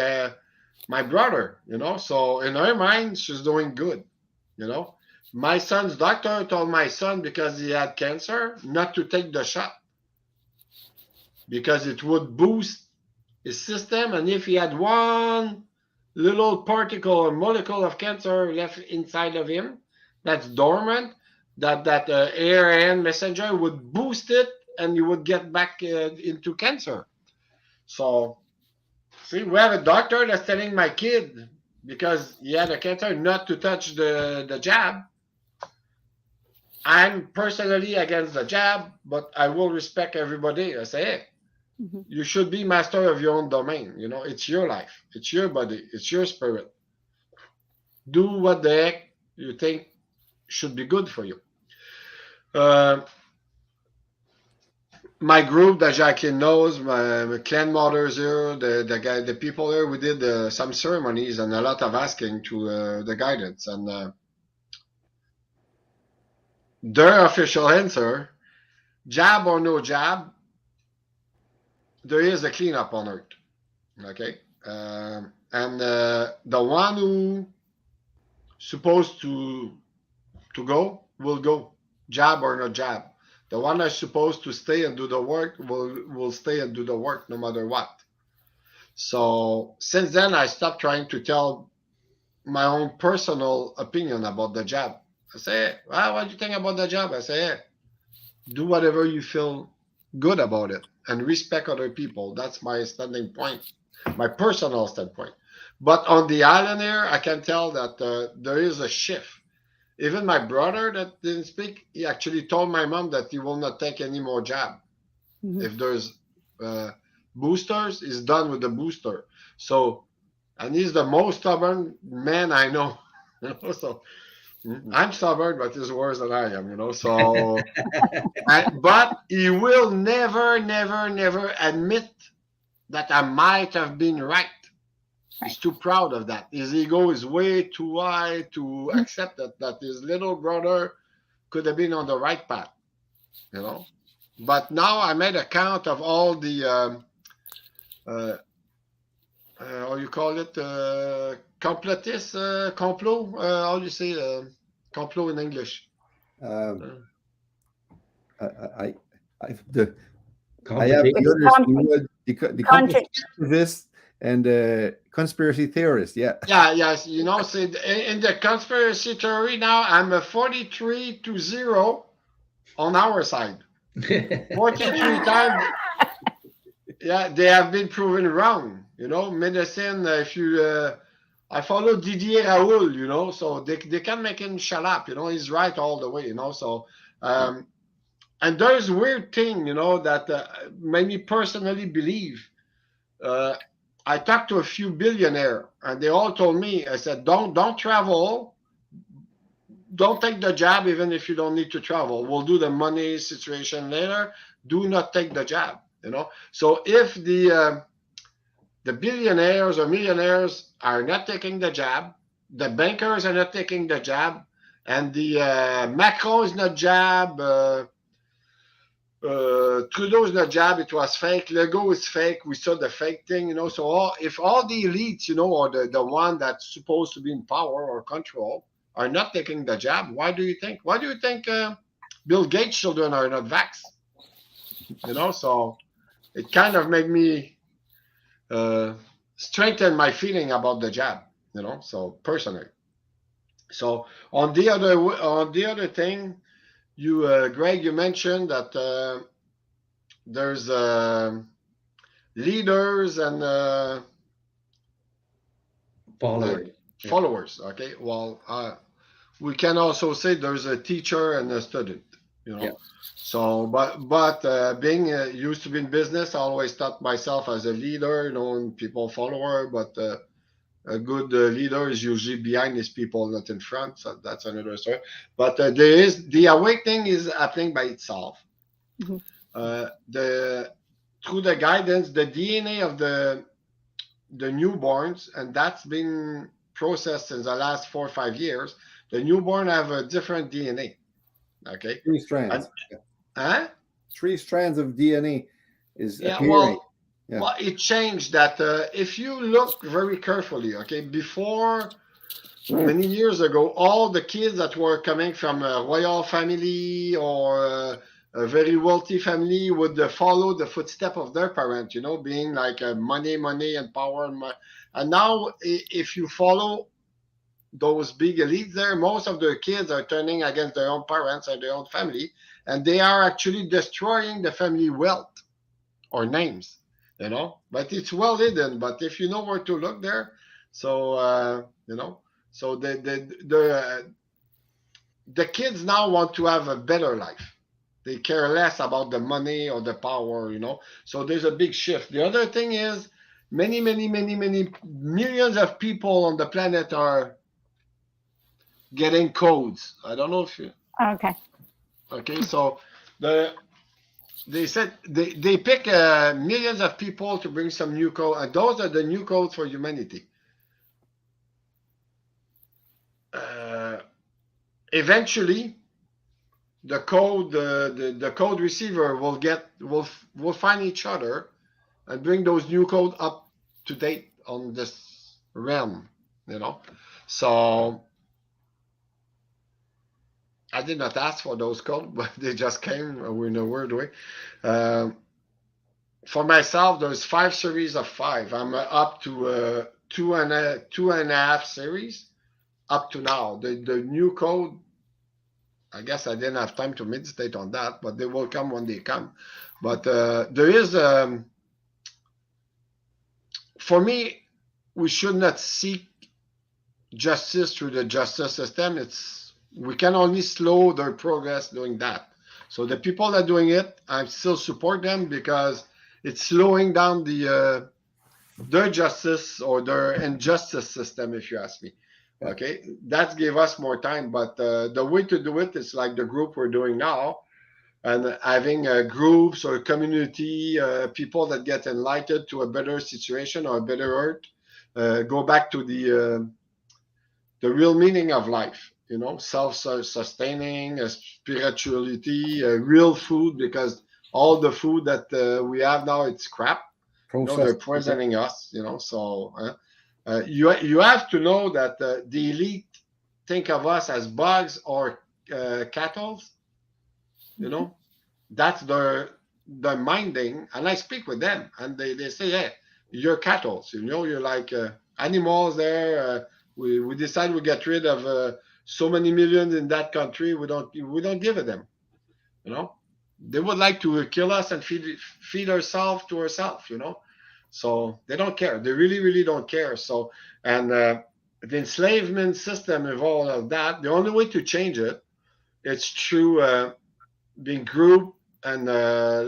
S7: my brother, you know." So in her mind, she's doing good, you know. My son's doctor told my son because he had cancer not to take the shot because it would boost his system, and if he had one little particle or molecule of cancer left inside of him that's dormant, that ARN messenger would boost it and you would get back into cancer. So, see, we have a doctor that's telling my kid because he had a cancer not to touch the jab. I'm personally against the jab, but I will respect everybody. I say, hey,
S1: Mhm.
S7: you should be master of your own domain. You know, it's your life, it's your body, it's your spirit. Do what the heck you think should be good for you. My group that Jacqueline knows, my clan mothers here, the people here, we did some ceremonies and a lot of asking to the guidance, and their official answer, jab or no jab, there is a cleanup on Earth. Okay, and the one who supposed to go will go, jab or no jab. The one that's supposed to stay and do the work will stay and do the work no matter what. So since then, I stopped trying to tell my own personal opinion about the jab. I say, well, what do you think about the jab? I say, hey, do whatever you feel good about it and respect other people. That's my standing point, my personal standpoint. But on the island here, I can tell that there is a shift. Even my brother that didn't speak, he actually told my mom that he will not take any more jab.
S1: Mhm.
S7: If there's boosters, he's done with the booster. So, and he's the most stubborn man I know. So I'm stubborn, but he's worse than I am, you know. So, but he will never, never, never admit that I might have been right. He's too proud of that. His ego is way too high to accept that his little brother could have been on the right path, you know. But now I made a count of all the how you call it, complotist, complot. How do you say complot in English?
S5: Um, I, I, I, have
S2: Competition.
S5: the other the
S1: Contra-
S5: activists and the conspiracy theorists. Yeah.
S7: Yeah, yes. You know, see, in the conspiracy theory now, I'm a 43-0 on our side. 43 times. Yeah, they have been proven wrong. You know, medicine. If you, I follow Didier Raoul. You know, so they can make him shut up. You know, he's right all the way. You know, so and there's weird thing. You know that made me personally believe. I talked to a few billionaires, and they all told me. I said, don't travel. Don't take the jab, even if you don't need to travel. We'll do the money situation later. Do not take the jab. You know, so if the billionaires or millionaires are not taking the jab, the bankers are not taking the jab, and the Macron is not jab, Trudeau is not jab, it was fake, Legault is fake, we saw the fake thing, you know, so if all the elites, you know, or the one that's supposed to be in power or control are not taking the jab, why do you think Bill Gates' children are not vaxxed? You know, so it kind of made me strengthen my feeling about the jab, you know, so personally. So on the other thing, you Greg, you mentioned that there's leaders and
S2: Followers.
S7: followers. Okay, well, we can also say there's a teacher and a student. You know,
S5: Yeah.
S7: so but being used to be in business, I always thought myself as a leader, you know, and people follower. But a good leader is usually behind his people, not in front. So that's another story. But there is the awakening is happening by itself.
S1: Mhm.
S7: Through the guidance, the DNA of the newborns, and that's been processed in the last 4 or 5 years. The newborn have a different DNA. Okay,
S5: 3 strands.
S7: huh?
S5: 3 strands of DNA is
S7: Yeah,
S5: appearing.
S7: well,
S5: Yeah.
S7: well, it changed that. If you look very carefully, okay, before many years ago, all the kids that were coming from a royal family or a very wealthy family would follow the footstep of their parents, you know, being like money and power. And now, if you follow those big elites there, most of their kids are turning against their own parents and their own family, and they are actually destroying the family wealth or names, you know. But it's well hidden. But if you know where to look there, so you know, so the kids now want to have a better life. They care less about the money or the power, you know. So there's a big shift. The other thing is many millions of people on the planet are getting codes. I don't know if you
S1: Okay.
S7: okay, so they said they pick millions of people to bring some new code, and those are the new codes for humanity. Eventually, the code the code receiver will find each other and bring those new code up to date on this realm, you know. So I did not ask for those codes, but they just came in a weird way. For myself, there's 5 series of 5. I'm up to two and a half series up to now. The new code, I guess I didn't have time to meditate on that, but they will come when they come. But there is, for me, we should not seek justice through the justice system. We can only slow their progress doing that. So the people that are doing it, I still support them because it's slowing down their justice or their injustice system, if you ask me. Okay, that gave us more time, but the way to do it is like the group we're doing now, and having groups or community people that get enlightened to a better situation or a better earth, go back to the real meaning of life, you know, self-sustaining, spirituality, real food, because all the food that we have now, it's crap. You know, they're poisoning us, you know, so you have to know that the elite think of us as bugs or cattle, you know. That's their minding, and I speak with them, and they say, hey, you're cattle, you know, you're like animals there. We decide we get rid of so many millions in that country. We don't give a damn, you know. They would like to kill us and feed ourselves to ourselves, you know. So they don't care. They really don't care. So, and the enslavement system of all of that, the only way to change it, it's through being grouped. And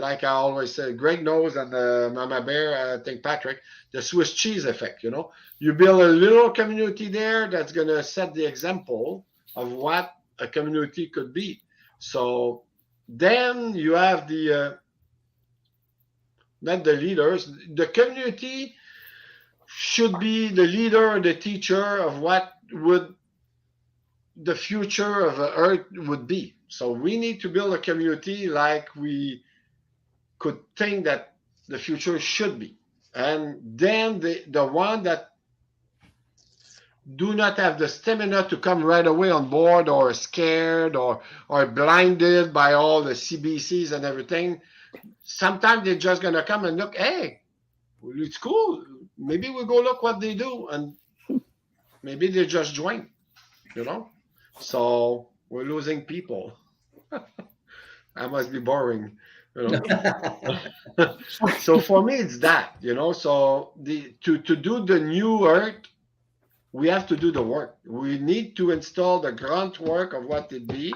S7: like I always say, Greg knows, and Mama Bear, I think Patrick, the Swiss cheese effect, you know. You build a little community there that's going to set the example of what a community could be. So then you have not the leaders, the community should be the leader or the teacher of what would the future of the earth would be. So we need to build a community like we could think that the future should be. And then the one that do not have the stamina to come right away on board, or scared, or blinded by all the CBCs and everything, sometimes they're just going to come and look, hey, it's cool. Maybe we'll go look what they do. And maybe they just join, you know. So we're losing people. That must be boring, you know. So for me, it's that, you know. So to do the new earth, we have to do the work. We need to install the grunt work of what it be,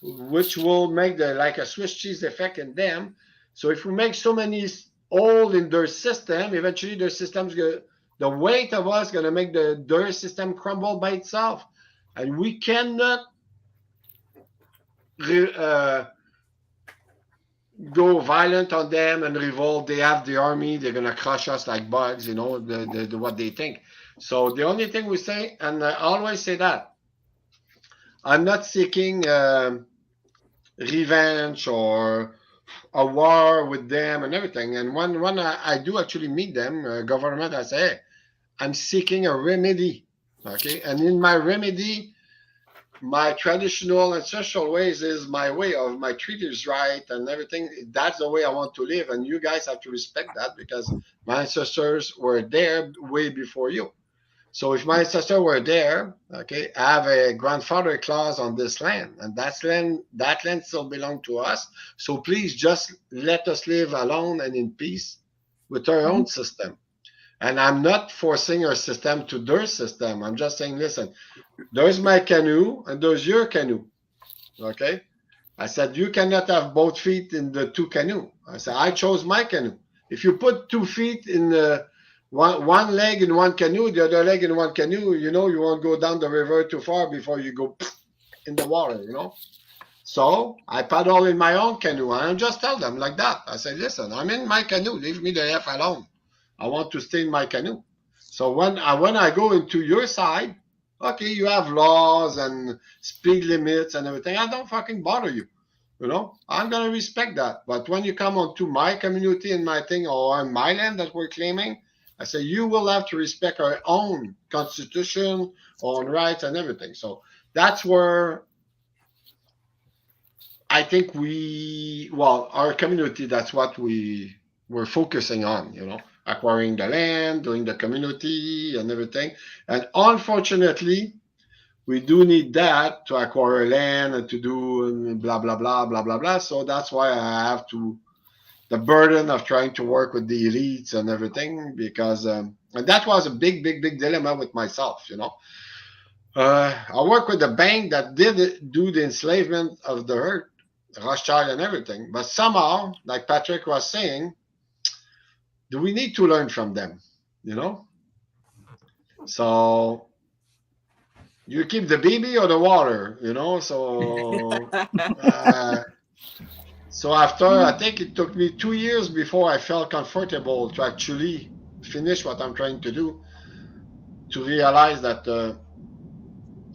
S7: which will make the like a Swiss cheese effect in them. So if we make so many holes in their system, eventually their system's gonna, the weight of us gonna make their system crumble by itself, and we cannot go violent on them and revolt. They have the army, they're gonna crush us like bugs, you know, what they think. So the only thing we say, and I always say that, I'm not seeking revenge or a war with them and everything. And when I do actually meet them, government, I say, hey, I'm seeking a remedy, okay? And in my remedy, my traditional ancestral ways is my way of my treaties right and everything. That's the way I want to live, and you guys have to respect that because my ancestors were there way before you. So if my ancestors were there, okay, I have a grandfather clause on this land, and that land still belongs to us. So please just let us live alone and in peace with our own system. And I'm not forcing our system to their system. I'm just saying, listen, there's my canoe and there's your canoe. Okay? I said, you cannot have both feet in the two canoe. I said, I chose my canoe. If you put 2 feet in one leg in one canoe, the other leg in one canoe, you know, you won't go down the river too far before you go in the water, you know? So I paddle in my own canoe and I just tell them like that. I say, listen, I'm in my canoe. Leave me the F alone. I want to stay in my canoe. So when I go into your side, okay, you have laws and speed limits and everything. I don't fucking bother you. You know, I'm going to respect that. But when you come onto my community and my thing or on my land that we're claiming, I say, you will have to respect our own constitution, own rights and everything. So that's where I think our community, that's what we're focusing on, you know, acquiring the land, doing the community and everything. And unfortunately, we do need that to acquire land and to do blah, blah, blah, blah, blah, blah. So that's why I have the burden of trying to work with the elites and everything, because and that was a big dilemma with myself, you know. I work with a bank that did do the enslavement of the earth, Rothschild and everything, but somehow, like Patrick was saying, do we need to learn from them, you know? So you keep the baby or the water, you know? So so after, I think it took me 2 years before I felt comfortable to actually finish what I'm trying to do, to realize that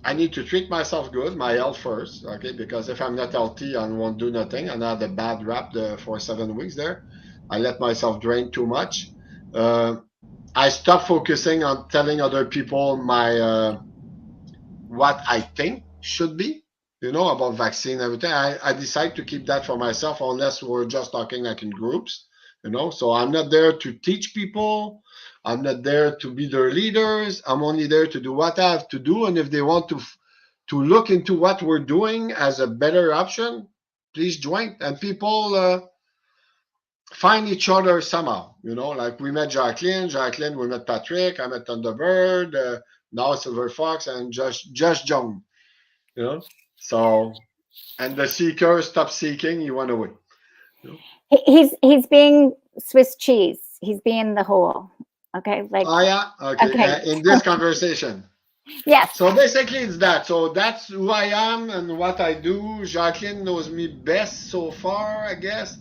S7: I need to treat myself good, my health first, okay? Because if I'm not healthy, I won't do nothing. And I had a bad rap for 7 weeks there. I let myself drain too much. I stopped focusing on telling other people my what I think should be, you know, about vaccine and everything. I decided to keep that for myself unless we're just talking like in groups, you know. So I'm not there to teach people. I'm not there to be their leaders. I'm only there to do what I have to do. And if they want to look into what we're doing as a better option, please join. And people find each other somehow, you know, like we met Jacqueline, we met Patrick, I met Thunderbird, now Silver Fox and Josh Jones, you know. So, and the seeker stopped seeking, he went away. You know?
S1: He's being Swiss cheese. He's being the whole. Okay, like.
S7: Oh yeah, okay. In this conversation.
S1: Yes.
S7: So basically, it's that. So that's who I am and what I do. Jacqueline knows me best so far, I guess.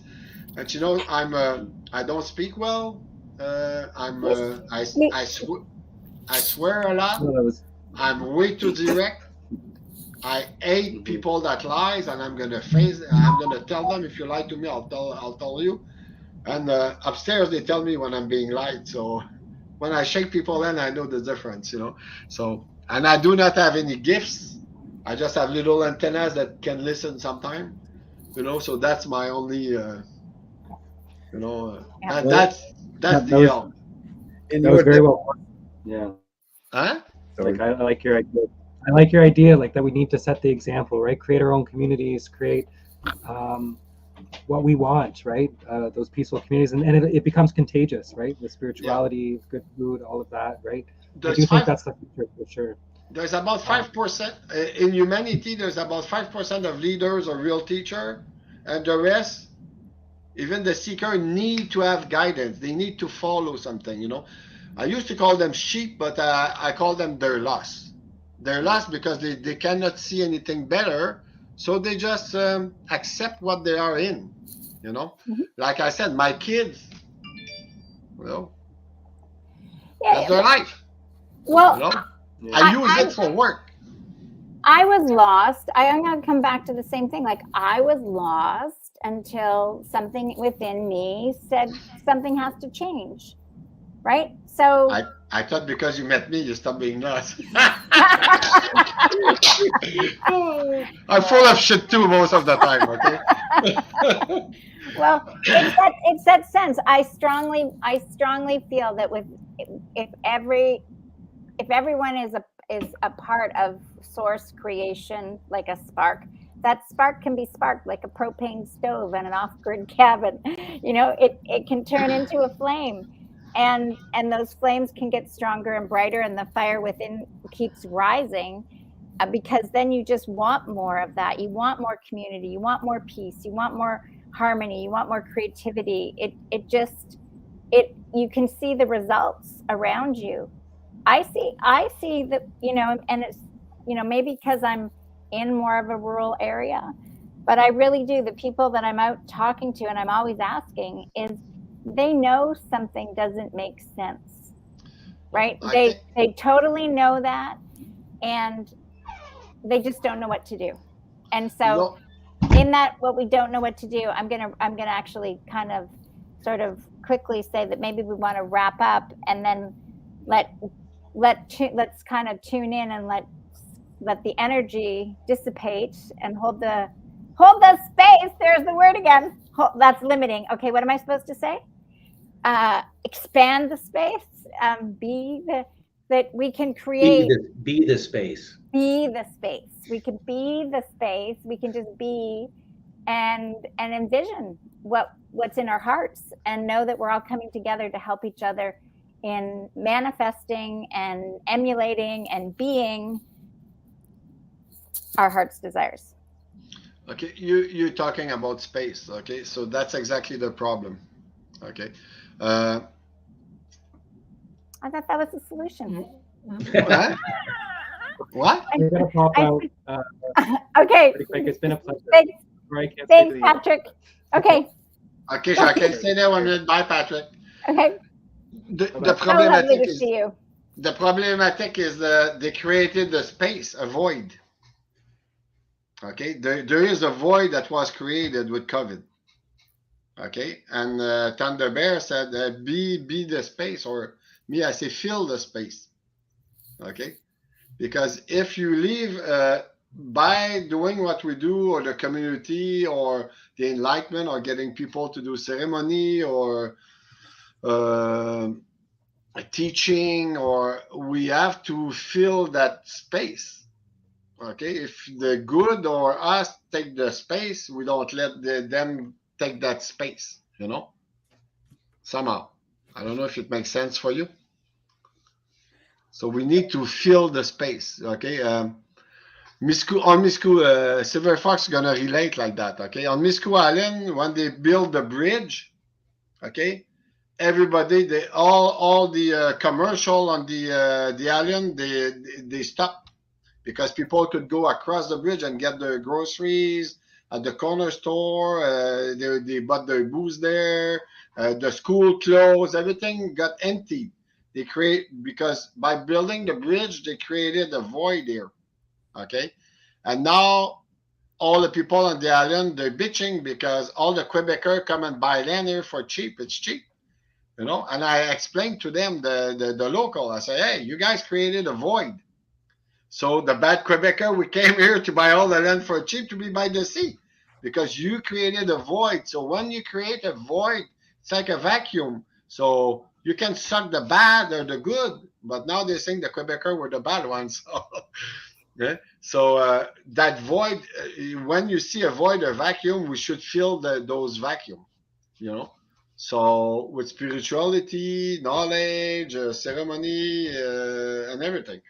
S7: And you know, I don't speak well. I swear a lot. I'm way too direct. I hate people that lies, and I'm gonna tell them, if you lie to me, I'll tell you. And upstairs they tell me when I'm being lied. So when I shake people, then I know the difference, you know. So, and I do not have any gifts. I just have little antennas that can listen sometime, you know. So that's my only, you know, that's the deal.
S6: That was very well. Yeah.
S7: Huh?
S6: Like I like your idea. I like your idea, like that we need to set the example, right? Create our own communities, create what we want, right? Those peaceful communities, and it becomes contagious, right? With spirituality, good food, all of that, right? I do think that's the future for sure.
S7: There's about 5% in humanity. There's about 5% of leaders or real teacher, and the rest, even the seeker, need to have guidance. They need to follow something. You know, I used to call them sheep, but I call them they're lost. They're lost because they cannot see anything better, so they just accept what they are in. You know, like I said, my kids, you know, that's their life.
S1: Well,
S7: You know? I use it for work.
S1: I was lost. I'm going to come back to the same thing. Like, I was lost until something within me said something has to change. Right? So
S7: I thought because you met me, you stopped being lost. I'm full of shit too most of the time, okay?
S1: well, it's that sense. I strongly feel that if everyone is a part of source creation, like a spark, that spark can be sparked like a propane stove in an off-grid cabin. You know, it can turn into a flame, and those flames can get stronger and brighter, and the fire within keeps rising, because then you just want more of that. You want more community. You want more peace. You want more harmony. You want more creativity. You can see the results around you. I see that, you know, and it's, you know, maybe because I'm in more of a rural area, but I really do. The people that I'm out talking to, and I'm always asking, is they know something doesn't make sense, right? They totally know that, and they just don't know what to do. And so in that, what we don't know what to do, I'm gonna actually kind of sort of quickly say that maybe we want to wrap up, and then let's kind of tune in and let the energy dissipate and hold the space. There's the word again. That's limiting. Okay, what am I supposed to say? Expand the space. That we can create.
S2: Be the space.
S1: Be the space. We can be the space. We can just be and envision what's in our hearts, and know that we're all coming together to help each other in manifesting and emulating and being our heart's desires.
S7: Okay, you're talking about space. Okay, so that's exactly the problem. Okay.
S1: I thought that was the solution.
S7: What? What?
S6: We're gonna pop out.
S1: Okay.
S6: Pretty quick. It's been a pleasure.
S1: Thanks, Patrick. Okay.
S7: Okay, so I can stay there 1 minute. Bye, Patrick.
S1: Okay.
S7: The
S1: So lovely
S7: problematic
S1: to
S7: is
S1: see you.
S7: they created the space, a void. Okay, there is a void that was created with COVID. Okay, and Thunder Bear said, "Be the space," or me, I say, "Fill the space." Okay, because if you leave by doing what we do, or the community, or the enlightenment, or getting people to do ceremony, or teaching, or we have to fill that space. Okay, if the good or us take the space, we don't let them take that space, you know, somehow. I don't know if it makes sense for you. So we need to fill the space. Okay, Miscou, Silver Fox is gonna relate like that. Okay, on Miscou Island, when they build the bridge, okay, everybody, all the commercial on the island, they stop, because people could go across the bridge and get their groceries at the corner store. They bought their booze there. The school closed. Everything got empty. Because by building the bridge, they created a void there. Okay, and now all the people on the island, they're bitching because all the Quebecers come and buy land here for cheap. It's cheap, you know. And I explained to them, the local. I say, hey, you guys created a void. So the bad Quebecer, we came here to buy all the land for cheap to be by the sea, because you created a void. So when you create a void, it's like a vacuum. So you can suck the bad or the good, but now they're saying the Quebecer were the bad ones. Okay? So that void, when you see a void or vacuum, we should fill those vacuum, you know. So with spirituality, knowledge, ceremony, and everything,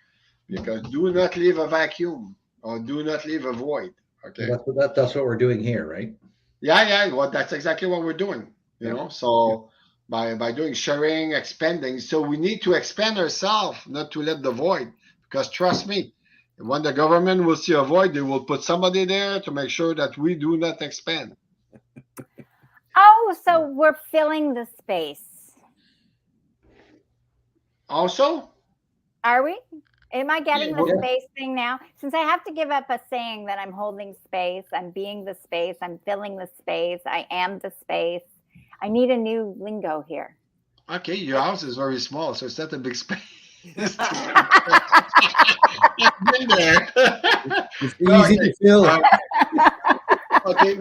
S7: because do not leave a vacuum or do not leave a void. Okay.
S2: That's what we're doing here, right?
S7: Yeah. Well, that's exactly what we're doing. You
S2: Yeah.
S7: know, so by doing sharing, expanding, so we need to expand ourselves, not to let the void. Because trust me, when the government will see a void, they will put somebody there to make sure that we do not expand.
S1: Oh, so we're filling the space.
S7: Also,
S1: Are we? Am I getting the
S2: Yeah.
S1: space thing now? Since I have to give up a saying that I'm holding space, I'm being the space, I'm filling the space, I am the space. I need a new lingo here.
S7: okay, your house is very small, so it's not a big space. It's been there.
S5: It's easy to fill.
S7: Okay,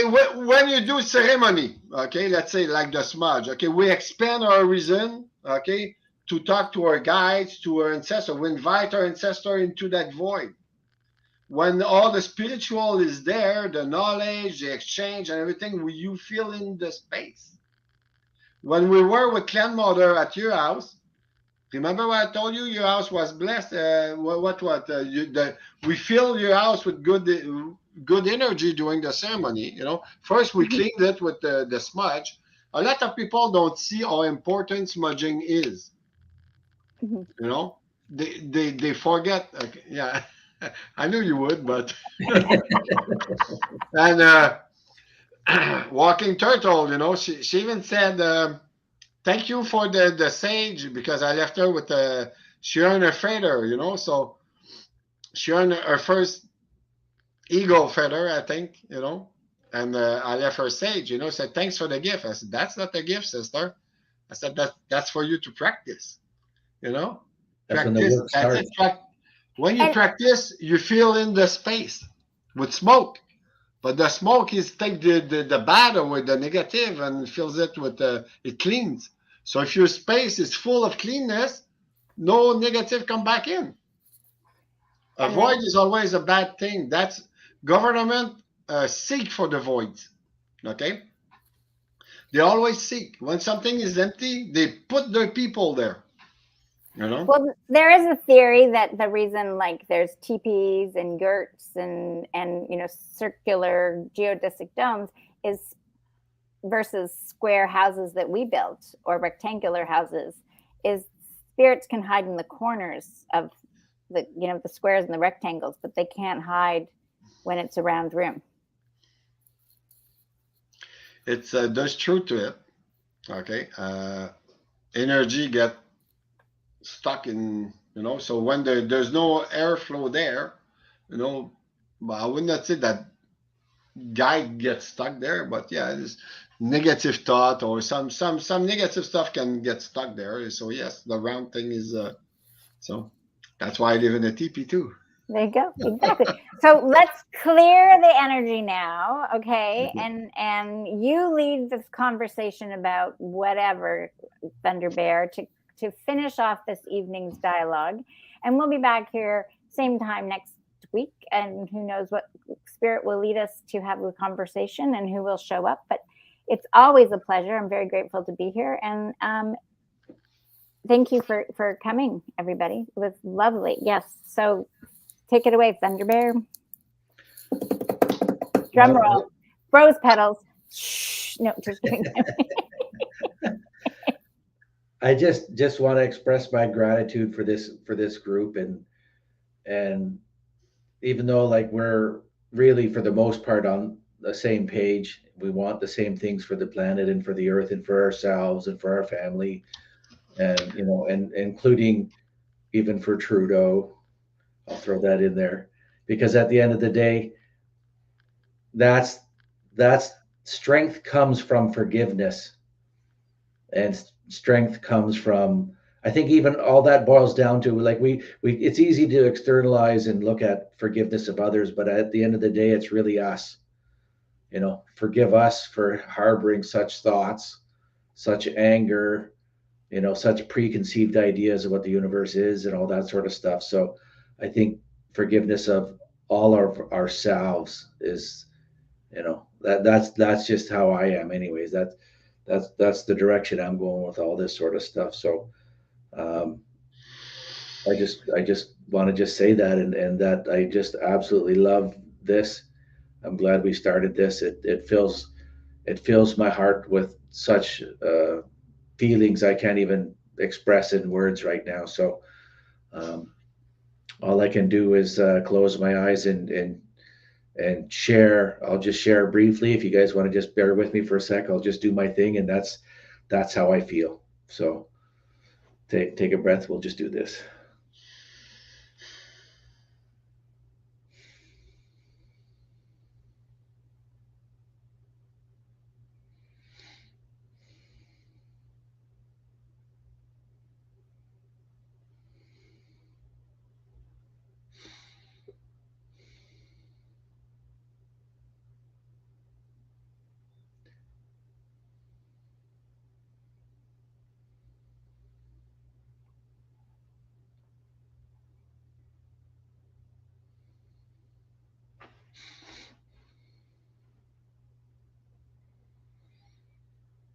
S7: when you do ceremony, okay, let's say like the smudge, okay, we expand our reason, okay, to talk to our guides, to our ancestors. We invite our ancestor into that void. When all the spiritual is there, the knowledge, the exchange, and everything, you feel in the space. When we were with Clan Mother at your house, remember what I told you? Your house was blessed. We fill your house with good energy during the ceremony. You know, first we cleaned it with the smudge. A lot of people don't see how important smudging is.
S1: Mhm.
S7: You know, they forget. Okay, yeah, I knew you would, but and Walking Turtle, you know, she even said, "Thank you for the sage because I left her with she earned her feather, you know, so she earned her first eagle feather, I think, you know, and I left her sage, you know, said thanks for the gift." I said, "That's not a gift, sister." I said that's for you to practice, you know,
S2: That's when the
S7: practice.
S2: work
S7: That's it.
S2: starts.
S7: When you
S1: And-
S7: practice, you feel in the space with smoke. But the smoke is take the bad or the negative and fills it with it cleans. So if your space is full of cleanness, no negative come back in. A
S1: And
S7: void
S1: then-
S7: is always a bad thing. That's government seek for the voids. Okay, they always seek when something is empty. They put their people there. You know.
S1: Well, there is a theory that the reason, like, there's teepees and yurts and circular geodesic domes is versus square houses that we built or rectangular houses is spirits can hide in the corners of the squares and the rectangles, but they can't hide when it's a round room.
S7: It's there's truth to it. Okay, energy get stuck in, you know, so when there's no airflow there, you know, but I would not say that guy gets stuck there, but yeah, this negative thought or some negative stuff can get stuck there. So yes, the round thing is so that's why I live in a teepee too.
S1: There you go. Exactly. So let's clear the energy now, okay? And you lead this conversation about whatever, Thunder Bear, to finish off this evening's dialogue. And we'll be back here same time next week. And who knows what spirit will lead us to have the conversation and who will show up. But it's always a pleasure. I'm very grateful to be here. And thank you for coming, everybody. It was lovely. Yes. So take it away, Thunder Bear. Drum roll. Rose petals. Shh. No, just kidding.
S2: I just want to express my gratitude for this group, and even though, like, we're really for the most part on the same page, we want the same things for the planet and for the earth and for ourselves and for our family, and and including even for Trudeau. I'll throw that in there because at the end of the day, that's strength comes from forgiveness, and strength comes from, I think, even all that boils down to, like, we it's easy to externalize and look at forgiveness of others, but at the end of the day, it's really us. Forgive us for harboring such thoughts, such anger, such preconceived ideas of what the universe is and all that sort of stuff. So I think forgiveness of all of ourselves is, that's just how I am anyways. That's that's the direction I'm going with all this sort of stuff. So I just want to just say that, and that I just absolutely love this. I'm glad we started this. It fills my heart with such feelings I can't even express in words right now. So all I can do is close my eyes and share. I'll just share briefly. If you guys want to just bear with me for a sec, I'll just do my thing, and that's how I feel. So take a breath. We'll just do this.